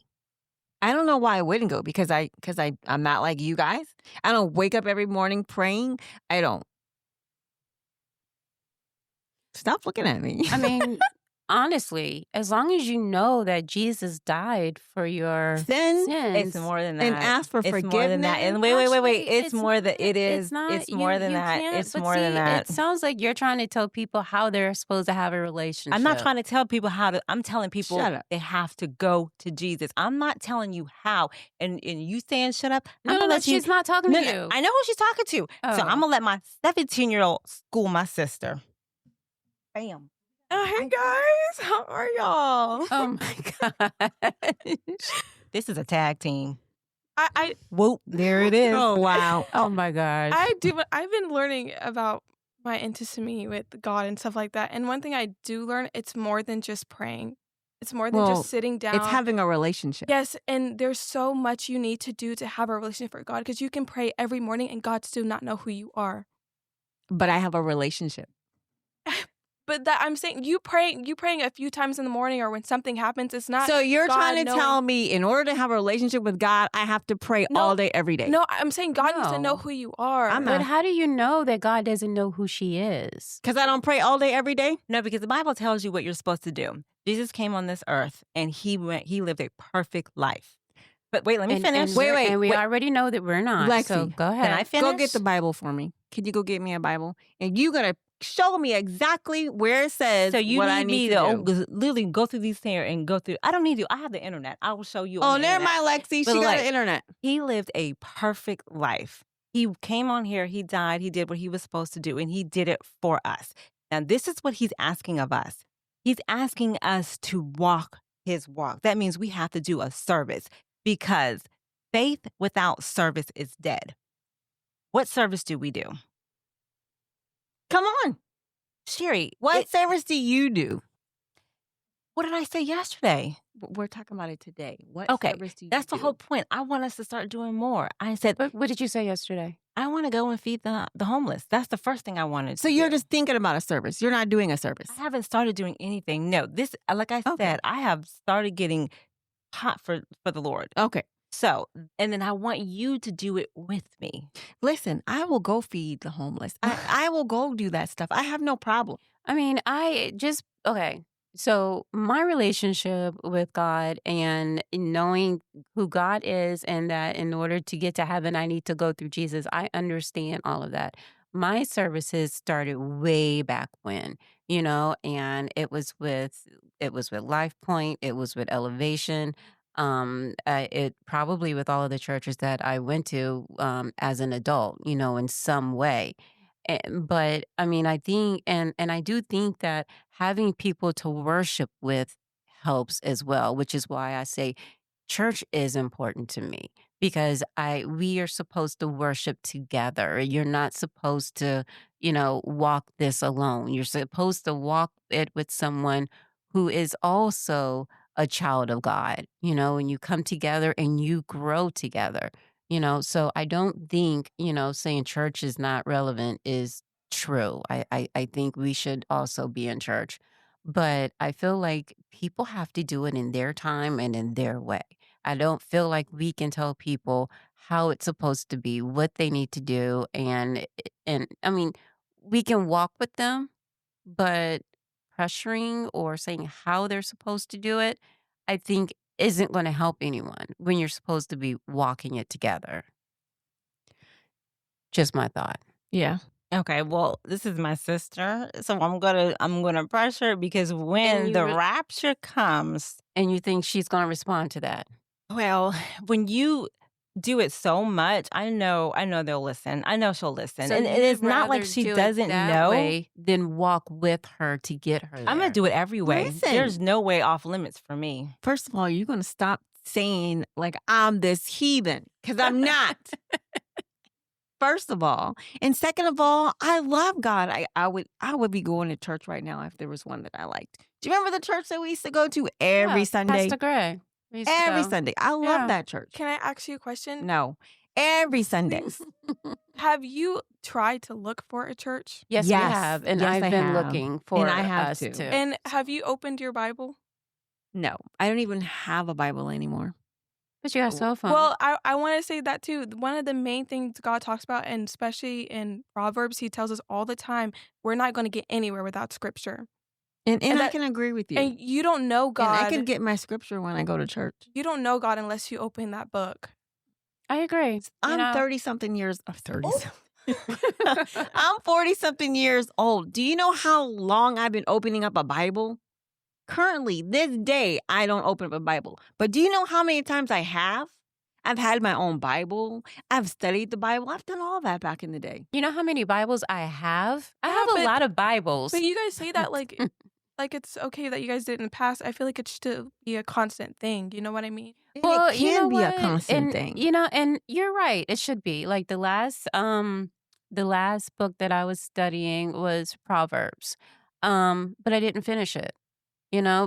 I don't know why I wouldn't go because I'm not like you guys. I don't wake up every morning praying. I don't. Stop looking at me. I mean, honestly, as long as you know that Jesus died for your Sin, It's sins, more than that. and ask for It's forgiveness. more than that. And wait. actually, It's more than it is. It's not. It's more than you that. can't. It's But more see, than that. it sounds like you're trying to tell people how they're supposed to have a relationship. I'm not trying to tell people how to. I'm telling people Shut up. they have to go to Jesus. I'm not telling you how. And you saying shut up. I'm No, gonna let you. she's not talking No, to no, you. I know who she's talking to. So Oh. I'm gonna let my 17-year-old school my sister. Bam. Oh, hey guys, how are y'all? Oh my gosh. This is a tag team. I Whoop, there it is. Oh wow. Oh my gosh. I've been learning about my intimacy with God and stuff like that. And one thing I do learn, it's more than just praying. It's more than Well, just sitting down. It's having a relationship. Yes, and there's so much you need to do to have a relationship with God because you can pray every morning and God still not know who you are. But I have a relationship. But that I'm saying you praying a few times in the morning or when something happens, it's not. So you're God trying to knowing- tell me in order to have a relationship with God, I have to pray No, all day, every day. No, I'm saying God needs to know No. who you are. I'm But not. how do you know that God doesn't know who she is? Because I don't pray all day, every day? No, because the Bible tells you what you're supposed to do. Jesus came on this earth and he lived a perfect life. But wait, let me finish. And we already know that we're not. So Lexi, go ahead. Can I finish? Go get the Bible for me. Can you go get me a Bible? And you're going to show me exactly where it says So you what need I need me to do. literally go through these here and go through. I don't need you. I have the internet. I will show you. Oh, on the never internet. mind, Lexi. But She got like- the internet. He lived a perfect life. He came on here. He died. He did what he was supposed to do, and he did it for us. Now, this is what he's asking of us. He's asking us to walk his walk. That means we have to do a service because faith without service is dead. What service do we do? Come on. Sherry, What service do you do? what did I say yesterday? We're talking about it today. What Okay, service do you that's the do? whole point. I want us to start doing more. I said, What did you say yesterday? I want to go and feed the homeless. That's the first thing I wanted So to you're do. just thinking about a service. You're not doing a service. I haven't started doing anything. No, this, like I Okay. said, I have started getting hot for the Lord. Okay. So, and then I want you to do it with me. Listen, I will go feed the homeless. I will go do that stuff. I have no problem. I mean, okay. So my relationship with God and knowing who God is and that in order to get to heaven, I need to go through Jesus. I understand all of that. My services started way back when, and it was with Life Point, it was with Elevation, it probably with all of the churches that I went to as an adult, in some way. But I mean, I think, and I do think that having people to worship with helps as well, which is why I say church is important to me because we are supposed to worship together. You're not supposed to, walk this alone. You're supposed to walk it with someone who is also a child of God, and you come together and you grow together. So I don't think, saying church is not relevant is true. I think we should also be in church. But I feel like people have to do it in their time and in their way. I don't feel like we can tell people how it's supposed to be, what they need to do. And I mean, we can walk with them, but pressuring or saying how they're supposed to do it, I think isn't going to help anyone when you're supposed to be walking it together. Just my thought. Yeah. Okay, well, this is my sister, so I'm gonna pressure because when you the re- rapture comes, And you think she's going to respond to that? well, when you do it so much, I know they'll listen. I know she'll listen, So and you'd it's not like rather she do it doesn't that know. way than walk with her to get her I'm gonna there. do it every way. Listen. There's no way off limits for me. First of all, you're going to stop saying like I'm this heathen because I'm not. First of all, and second of all, I love God. I would be going to church right now if there was one that I liked. Do you remember the church that we used to go to every Yeah, Sunday? Pastor Greg. We used to Every go. Sunday. I love Yeah. that church. Can I ask you a question? No, every Sundays. Have you tried to look for a church? Yes, we Yes. have. And Yes, I've I been have. looking for And I have us too. too. And have you opened your Bible? No, I don't even have a Bible anymore. But you got a cell phone. Well, I want to say that too. One of the main things God talks about, and especially in Proverbs, he tells us all the time, we're not going to get anywhere without scripture. And I that- can agree with you. And you don't know God. And I can get my scripture when I go to church. You don't know God unless you open that book. I agree. I'm 30-something years. 30-something. I'm 40-something years old. Do you know how long I've been opening up a Bible? Currently, this day, I don't open up a Bible. But do you know how many times I have? I've had my own Bible. I've studied the Bible. I've done all that back in the day. You know how many Bibles I have? I Yeah, have a but- lot of Bibles. But you guys say that like it's okay that you guys did in the past. I feel like it should be a constant thing. You know what I mean? And Well, it you can know be what? a constant and, thing. And you're right. It should be. Like the last book that I was studying was Proverbs. But I didn't finish it,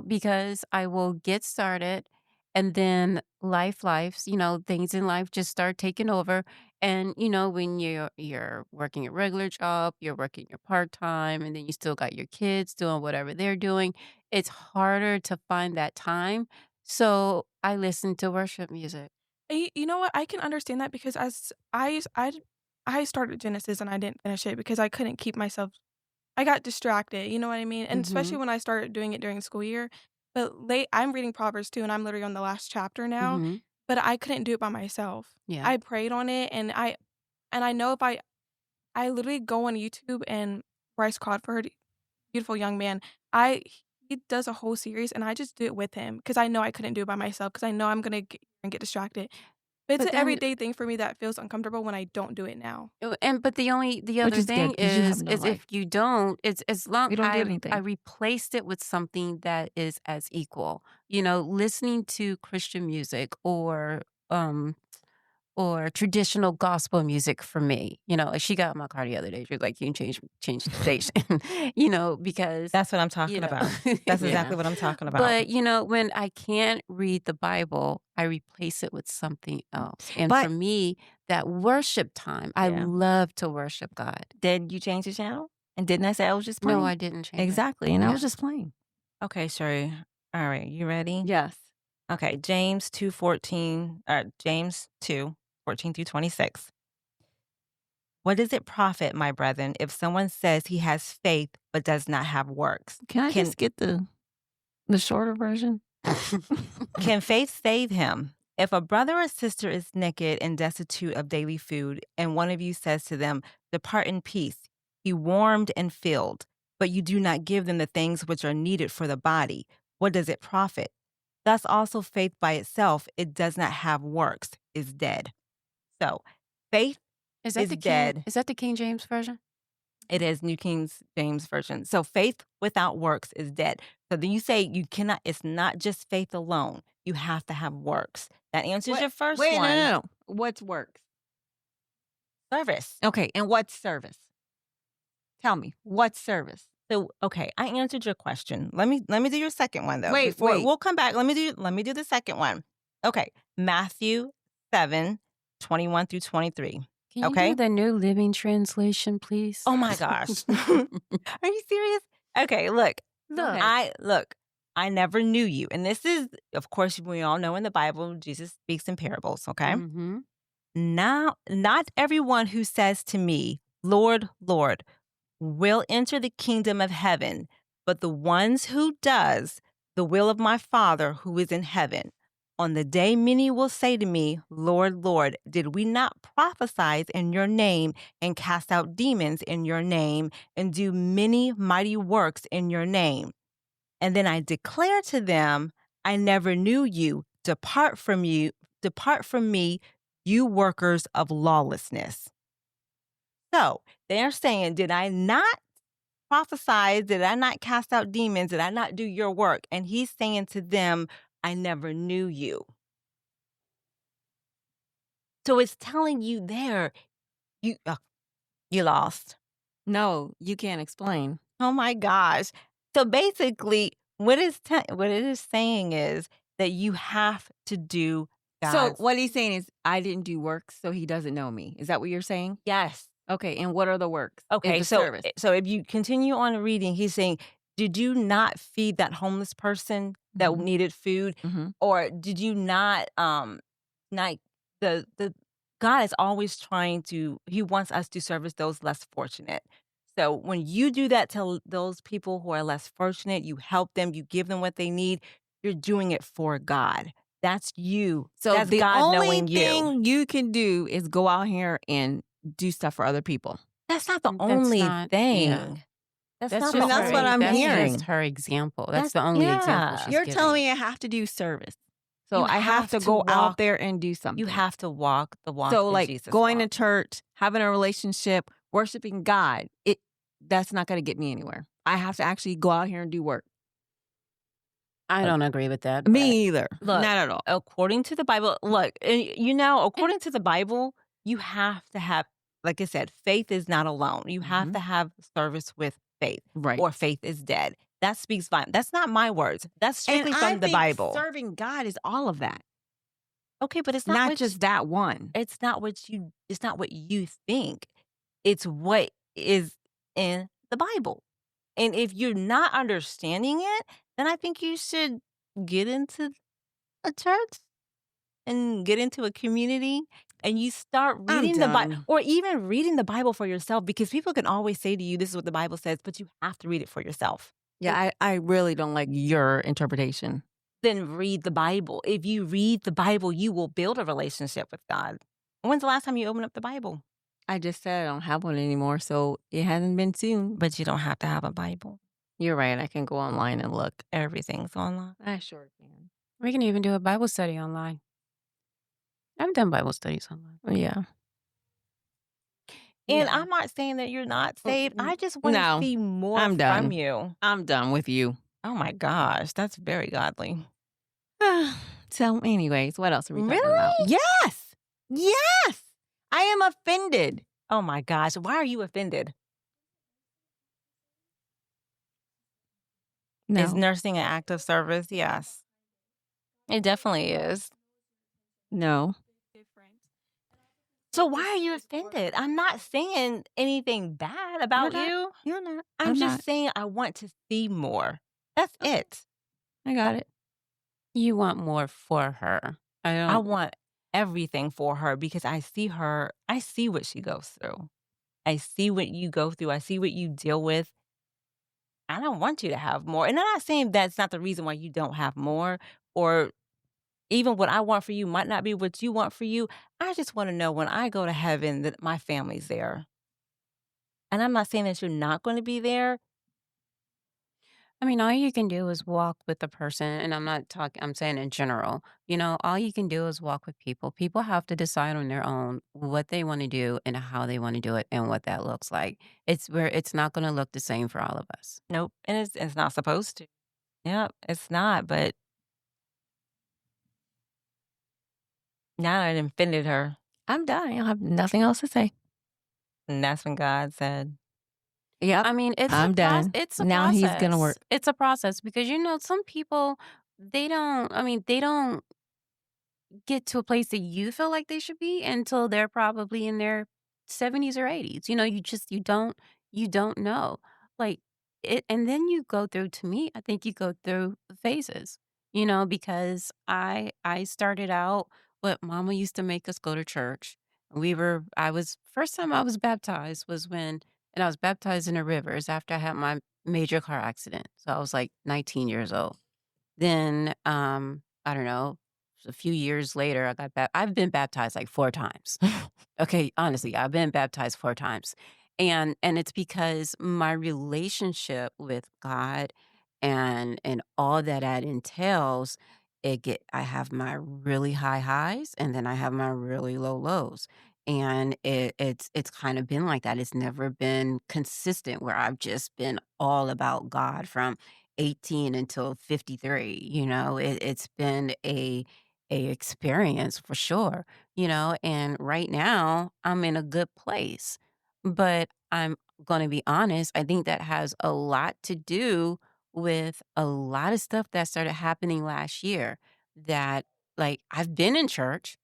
because I will get started and then lives, things in life just start taking over. And, when you're working a regular job, you're working your part-time, and then you still got your kids doing whatever they're doing, it's harder to find that time. So I listen to worship music. You know what? I can understand that because as I started Genesis and I didn't finish it because I couldn't keep myself. I got distracted. You know what I mean? And especially when I started doing it during school year. But I'm reading Proverbs too, and I'm literally on the last chapter now. Mhm. But I couldn't do it by myself. Yeah. I prayed on it, and I know if I literally go on YouTube and Bryce Crawford, beautiful young man, he does a whole series, and I just do it with him because I know I couldn't do it by myself because I know I'm gonna get distracted. But it's But an then- everyday thing for me that feels uncomfortable when I don't do it now. But the other is thing good 'cause you have is no is life. if you don't, it's as long You don't do I anything. replaced it with something that is as equal. Listening to Christian music or traditional gospel music for me. Like she got in my car the other day. She was like, "You can change the station," because That's what I'm talking know. about. That's Yeah. exactly what I'm talking about. But when I can't read the Bible, I replace it with something else. And But- for me, that worship time, I Yeah. love to worship God. Did you change the channel? And didn't I say I was just playing? No, I didn't change it. Exactly. And I was Yeah. just playing. Okay, Sherry. All right, you ready? Yes. Okay, James 2:14, James 2:14 through 26. What does it profit, my brethren, if someone says he has faith but does not have works? Can I Can- just get the shorter version? Can faith save him? If a brother or sister is naked and destitute of daily food, and one of you says to them, "Depart in peace, be warmed and filled," but you do not give them the things which are needed for the body, what does it profit? Thus also faith by itself, it does not have works, is dead. So faith, Is that Is the King, dead. Is that the King James version? it is New King James Version. So faith without works is dead. So then you say you cannot, it's not just faith alone. You have to have works. That answers your first Wait, one. no. What's works? Service. Okay. And what's service? Tell me. What's service? So, okay, I answered your question. Let me do your second one though. Wait. We'll come back. Let me do the second one. Okay. Matthew 7:21 through 23. Can you Okay. do the New Living Translation, please? Oh my gosh. Are you serious? Okay, look. Look. I never knew you. And this is, of course, we all know in the Bible, Jesus speaks in parables, okay? Mhm. Now, not everyone who says to me, Lord, Lord, will enter the kingdom of heaven, but the ones who does the will of my Father who is in heaven. On the day many will say to me, Lord, Lord, did we not prophesy in your name and cast out demons in your name and do many mighty works in your name? And then I declare to them, I never knew you. Depart from me, you workers of lawlessness. So they're saying, did I not prophesy? Did I not cast out demons? Did I not do your work? And he's saying to them, I never knew you. So it's telling you there, you lost. No, you can't explain. Oh my gosh. So basically, what it is saying is that you have to do So God's. what he's saying is, I didn't do works, so he doesn't know me. Is that what you're saying? Yes. Okay, and what are the works? Okay, The so service. so if you continue on reading, he's saying, did you not feed that homeless person that Mhm. needed food? Mm-hmm. Or did you not not the God is always he wants us to service those less fortunate. So when you do that to those people who are less fortunate, you help them, you give them what they need, you're doing it for God. That's you. So That's the God only knowing you. thing you can do is go out here and do stuff for other people. That's not the That's only not- thing. yeah. That's That's not just the that's her, what only I'm that's hearing. just her example. That's That's- the only example yeah. she's You're giving. telling me I have to do service. So You I have have to to go walk- out there and do something. You have to walk the walk So that like Jesus going to walked. church, having a relationship, worshiping God, that's not going to get me anywhere. I have to actually go out here and do work. I don't agree with that. Me either. Look, Not at all. According to the Bible, according to the Bible, you have to have, like I said, faith is not alone. You have Mhm. to have service with faith, Right. or faith is dead. That speaks volume. That's not my words. That's strictly and from I the think Bible. serving God is all of that. Okay, but it's Not what just that one. It's not what you think. It's what is in the Bible. And if you're not understanding it, then I think you should get into a church and get into a community and you start I'm reading the Bible, done. or even reading the Bible for yourself, because people can always say to you, this is what the Bible says, but you have to read it for yourself. Yeah, I really don't like your interpretation. Then read the Bible. If you read the Bible, you will build a relationship with God. When's the last time you opened up the Bible? I just said I don't have one anymore, so it hasn't been soon. But you don't have to have a Bible. You're right. I can go online and look. Everything's online. I sure can. We can even do a Bible study online. I've done Bible studies online. Yeah. And Yeah. I'm not saying that you're not saved. I just want No, to see more I'm done. from you. I'm done with you. Oh my gosh, that's very godly. So, anyways, what else are we talking Really? about? Yes. Yes. I am offended. Oh my gosh, why are you offended? No. Is nursing an act of service? Yes. It definitely is. No. So why are you offended? I'm not saying anything bad about You're not. you. You're not. I'm just not. saying I want to see more. That's it. I got it. You want more for her. I want everything for her because I see what she goes through. I see what you go through. I see what you deal with. I don't want you to have more. And I'm not saying that's not the reason why you don't have more, or even what I want for you might not be what you want for you. I just want to know when I go to heaven that my family's there. And I'm not saying that you're not going to be there. I mean, all you can do is walk with the person, and I'm saying in general. All you can do is walk with people. People have to decide on their own what they want to do and how they want to do it and what that looks like. It's not going to look the same for all of us. Nope. And it's not supposed to. Yeah, it's not. But now I offended her. I'm done. I have nothing else to say. And that's when God said, Yep. I mean, I'm done. It's a Now process. he's gonna work. It's a process because some people they don't. I mean, they don't get to a place that you feel like they should be until they're probably in their 70s or 80s. You don't know. Like it, and then you go through, to me, I think you go through phases, because I started out, what mama used to make us go to church. First time I was baptized was when and I was baptized in the rivers after I had my major car accident. So I was like 19 years old. Then, I don't know, a few years later, I've been baptized like 4 times. Okay, honestly, I've been baptized 4 times. And it's because my relationship with God and all that entails, I have my really high highs and then I have my really low lows. And it's kind of been like that. It's never been consistent where I've just been all about God from 18 until 53, you know. It's been a experience for sure, you know, and right now I'm in a good place. But I'm going to be honest, I think that has a lot to do with a lot of stuff that started happening last year that like I've been in church,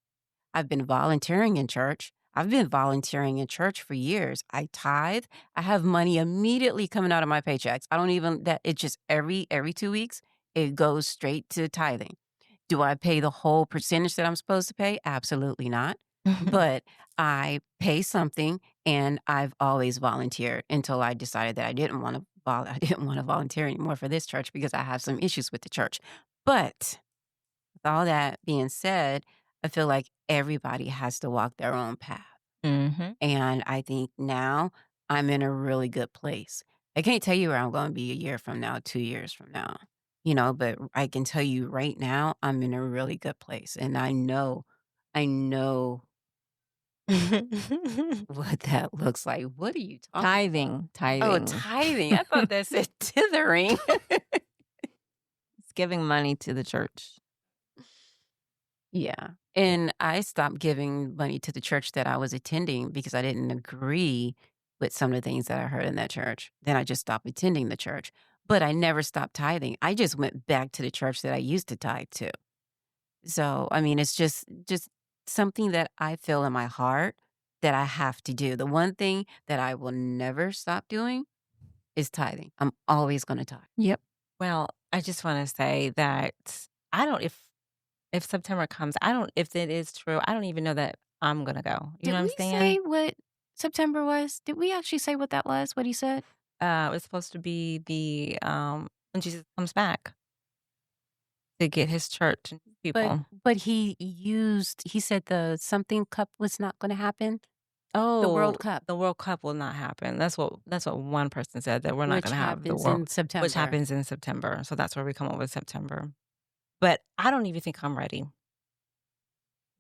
I've been volunteering in church. I've been volunteering in church for years. I tithe. I have money immediately coming out of my paychecks. I don't even that it just every 2 weeks it goes straight to tithing. Do I pay the whole percentage that I'm supposed to pay? Absolutely not. But I pay something and I've always volunteered until I decided that I didn't want to volunteer anymore for this church because I have some issues with the church. But with all that being said, I feel like everybody has to walk their own path. Mm-hmm. And I think now I'm in a really good place. I can't tell you where I'm going to be a year from now, 2 years from now, you know, but I can tell you right now I'm in a really good place. And I know what that looks like. What are you talking Tithing. Oh, Tithing. tithing. I thought that said tithering. It's giving money to the church. Yeah. And I stopped giving money to the church that I was attending because I didn't agree with some of the things that I heard in that church. Then I just stopped attending the church. But I never stopped tithing. I just went back to the church that I used to tithe to. So, I mean, it's just something that I feel in my heart that I have to do. The one thing that I will never stop doing is tithing. I'm always going to tithe. Yep. Well, I just want to say that I don't if September comes, I don't if it is true, I don't even know that I'm gonna go. You Did know what I'm we saying? say what September was? Did we actually say what that was? What he said? It's supposed to be the when Jesus comes back to get his church and his But people. but he said the something cup was not gonna happen? The Oh, World Cup, the World Cup will not happen. That's what one person said, that we're not which gonna have the happens world, in which September. happens in September. So that's where we come up with September. But I don't even think I'm ready.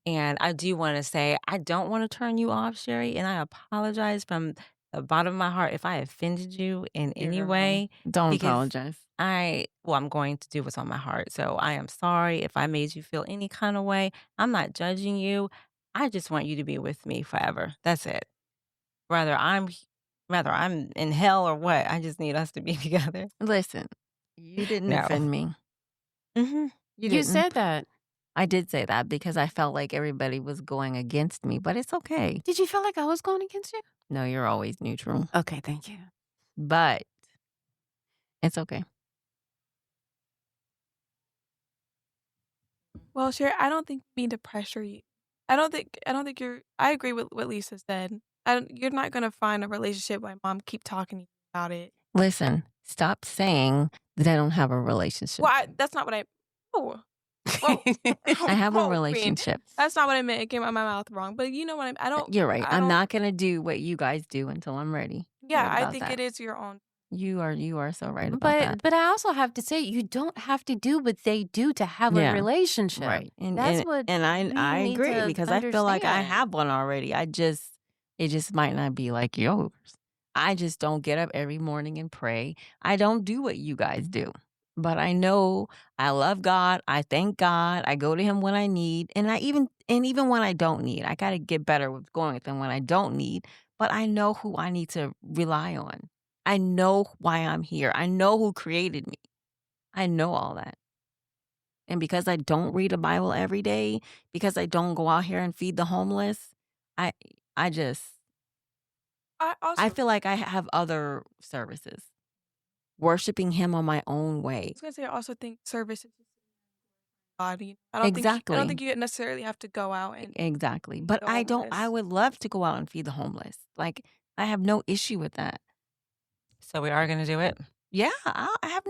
And I do want to say, I don't want to turn you off, Sherry, and I apologize from the bottom of my heart if I offended you in any You're way. Don't Because apologize. I'm going to do what's on my heart. So I am sorry if I made you feel any kind of way. I'm not judging you. I just want you to be with me forever. That's it. Whether I'm whether I'm in hell or what, I just need us to be together. Listen, you didn't No. offend me. Mm-hmm. You You didn't. said that. I did say that because I felt like everybody was going against me, but it's okay. Did you feel like I was going against you? No, you're always neutral, Okay, thank you. but it's okay. Well, Sherry, I don't think you mean to pressure you. I don't think you're. I agree with what Lisa said. You're not gonna find a relationship by mom keep talking to you about it. Listen, stop saying that I don't have a relationship. Well, that's not what I. Oh, well, I have a Queen, relationship. that's not what I meant. It came out of my mouth wrong. But you know what I don't. You're right. I I'm don't- not going to do what you guys do until I'm ready. Yeah, Right I about think that. it is your own. You are so right about that. But I also have to say you don't have to do what they do to have Yeah, a relationship. Right. That's what and I we need agree to because I feel like I understand. have one already. It just might not be like yours. I just don't get up every morning and pray. I don't do what you guys do. But I know I love God. I thank God. I go to him when I need. And even when I don't need. I got to get better with going with him when I don't need. But I know who I need to rely on. I know why I'm here. I know who created me. I know all that. And because I don't read a Bible every day, because I don't go out here and feed the homeless, I just I feel like I have other services. Worshiping him on my own way. was gonna say I also think service is body. I Exactly. don't think you necessarily have to go out and Exactly. But the I homeless. would love to go out and feed the homeless. Like I have no issue with that. So we are going to do it? Yeah, I have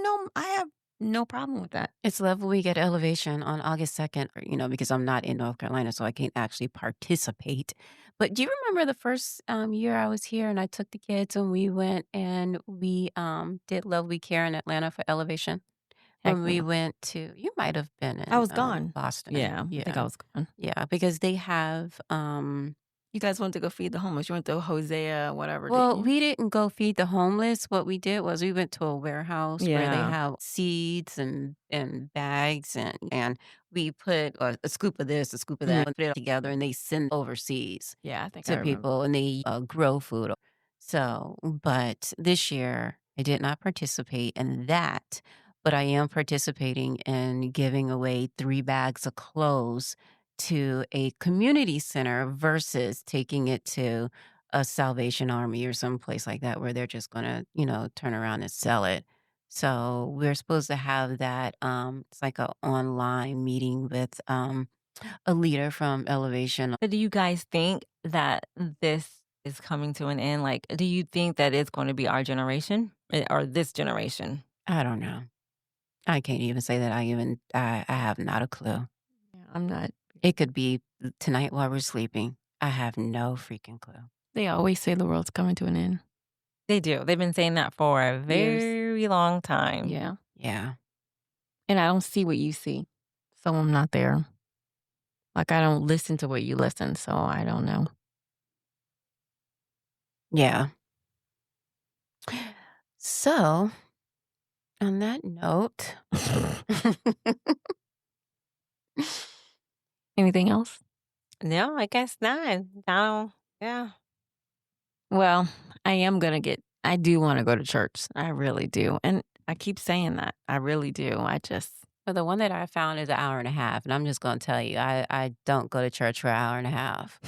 no problem with that. It's Love Week at Elevation on August 2nd, because I'm not in North Carolina, so I can't actually participate. But do you remember the first year I was here and I took the kids and we went and we did Love Week here in Atlanta for Elevation? Heck When we no. went to, you might have been I in was gone. Boston. Yeah, I think I was gone. Yeah, because they have You guys went to go feed the homeless. You went to Hosea, whatever, well, didn't you? we didn't go feed the homeless. What we did was we went to a warehouse where they Yeah. have seeds and bags and we put a scoop of this, a scoop of that, and put it together and they send overseas Yeah, I think I to remember. people and they grow food. So, but this year I did not participate in that, but I am participating in giving away 3 bags of clothes to a community center versus taking it to a Salvation Army or someplace like that where they're just gonna, turn around and sell it. So we're supposed to have that. It's like a online meeting with a leader from Elevation. So do you guys think that this is coming to an end? Like, do you think that it's going to be our generation or this generation? I don't know. I can't even say that I have not a clue. Yeah, I'm not. It could be tonight while we're sleeping. I have no freaking clue. They always say the world's coming to an end. They do. They've been saying that for a very long time. Yeah. Yeah. And I don't see what you see. So I'm not there. Like, I don't listen to what you listen, so I don't know. Yeah. So, on that note, Anything else? No, I guess not. No. Yeah. Well, I do want to go to church. I really do. And I keep saying that. I really do. well, the one that I found is an hour and a half, and I'm just going to tell you, I don't go to church for an hour and a half.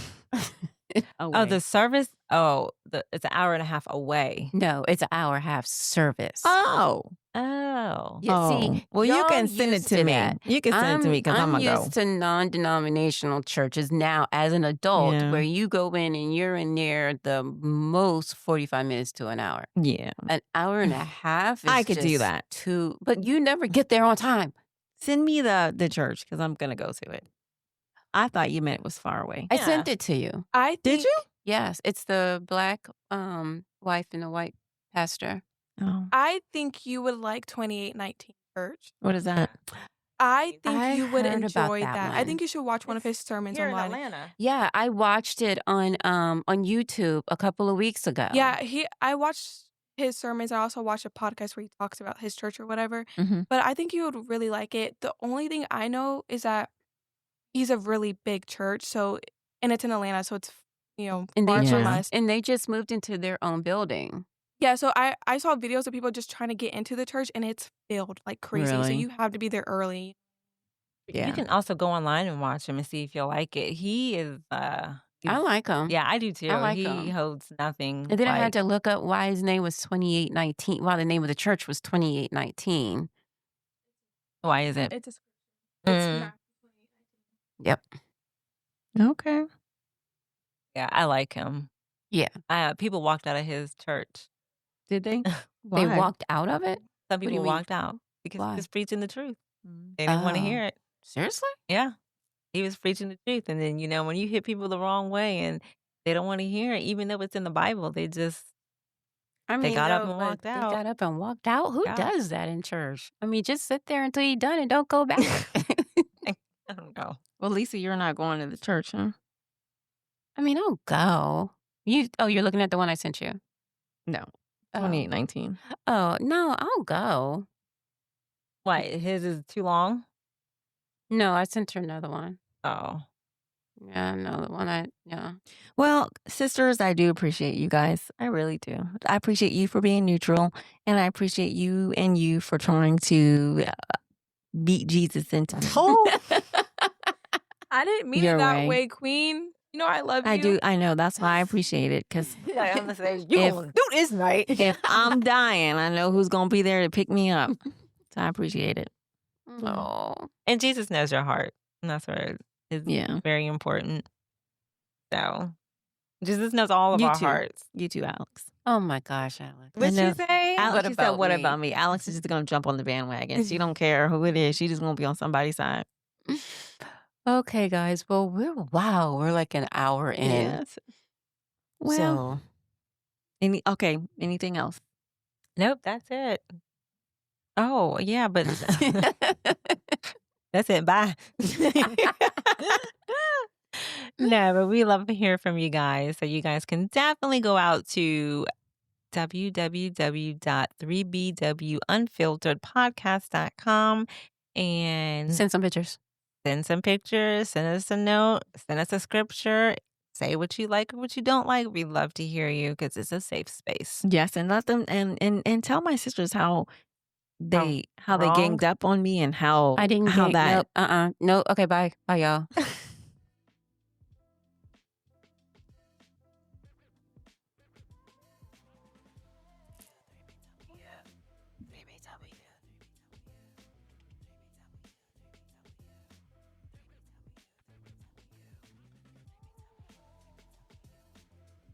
Oh, the service? Oh, it's an hour and a half away. No, it's an hour and a half service. Oh. Oh. Yeah, see, well, you y'all can send it used to me. that. You can send it to me because I'm going to go. used to non-denominational churches now as an adult Yeah. where you go in and you're in there the most 45 minutes to an hour. Yeah. An hour and a half is I could do just that. but you never get there on time. Send me the church because I'm going to go to it. I thought you meant it was far away. I sent it to you. Did you? Yes, it's the black wife and the white pastor. Oh. I think you would like 2819 Church. What is that? I think I you would heard about enjoy that that. I one. think you should watch one of his sermons Here in online. Atlanta. Yeah, I watched it on YouTube a couple of weeks ago. Yeah, I watched his sermons. I also watched a podcast where he talks about his church or whatever. Mm-hmm. But I think you would really like it. The only thing I know is that he's a really big church, and it's in Atlanta, so it's and far from Yeah. us. and they just moved into their own building. Yeah, so I saw videos of people just trying to get into the church, and it's filled like crazy. So Really? you have to be there early. Yeah. You can also go online and watch him and see if you'll like it. He is I like him. yeah, I do too. I like he him. holds nothing. And then I had like- to look up why his name was 2819. Why the name of the church was 2819. Why is it? It's Mm. Matthew 28:19. Yep. Okay. Yeah, I like him. Yeah. People walked out of his church. Did they? They Why? walked out of it? Some do you people mean? walked out because Why? he was preaching the truth. Mm. They didn't want to Oh. hear it. Seriously? Yeah. He was preaching the truth. And then, when you hit people the wrong way and they don't want to hear it, even though it's in the Bible, they just, I They mean, got up no, and but walked They out. got up and walked out. Who Yeah. does that in church? I mean, just sit there until you're done and don't go back. I don't know. Well, Lisa, you're not going to the church, huh? I mean, I'll go. You're looking at the one I sent you. No. Oh. 2819. Oh, no, I'll go. Why? His is too long? No, I sent her another one. Oh. Yeah, no, the one yeah. Well, sisters, I do appreciate you guys. I really do. I appreciate you for being neutral, and I appreciate you for trying to beat Jesus into me. Oh. I didn't mean Your it that way. way, Queen. I love you. I do. I know. That's why I appreciate it, because Like, I'm gonna say, you If- gonna do this night. if I'm dying, I know who's going to be there to pick me up. So I appreciate it. Oh. And Jesus knows your heart. And that's what is Yeah. very important. So, Jesus knows all of You our too. hearts. You too, Alex. Oh my gosh, Alex. What'd know. she say? Alex, What she said, about what me? about me? Alex is just going to jump on the bandwagon. She don't care who it is. She just going to be on somebody's side. Okay, guys. Well, we're like an hour in. Yes. Well, anything else? Nope, that's it. Oh, yeah, but So. that's it. Bye. No, but we love to hear from you guys. So you guys can definitely go out to www.3bwunfilteredpodcast.com and Send some pictures. send some pictures, send us a note, send us a scripture, say what you like or what you don't like. We love to hear you because it's a safe space. Yes, and let them and tell my sisters how they wrong? ganged up on me and how I didn't how get that no. Okay, bye. Bye, y'all.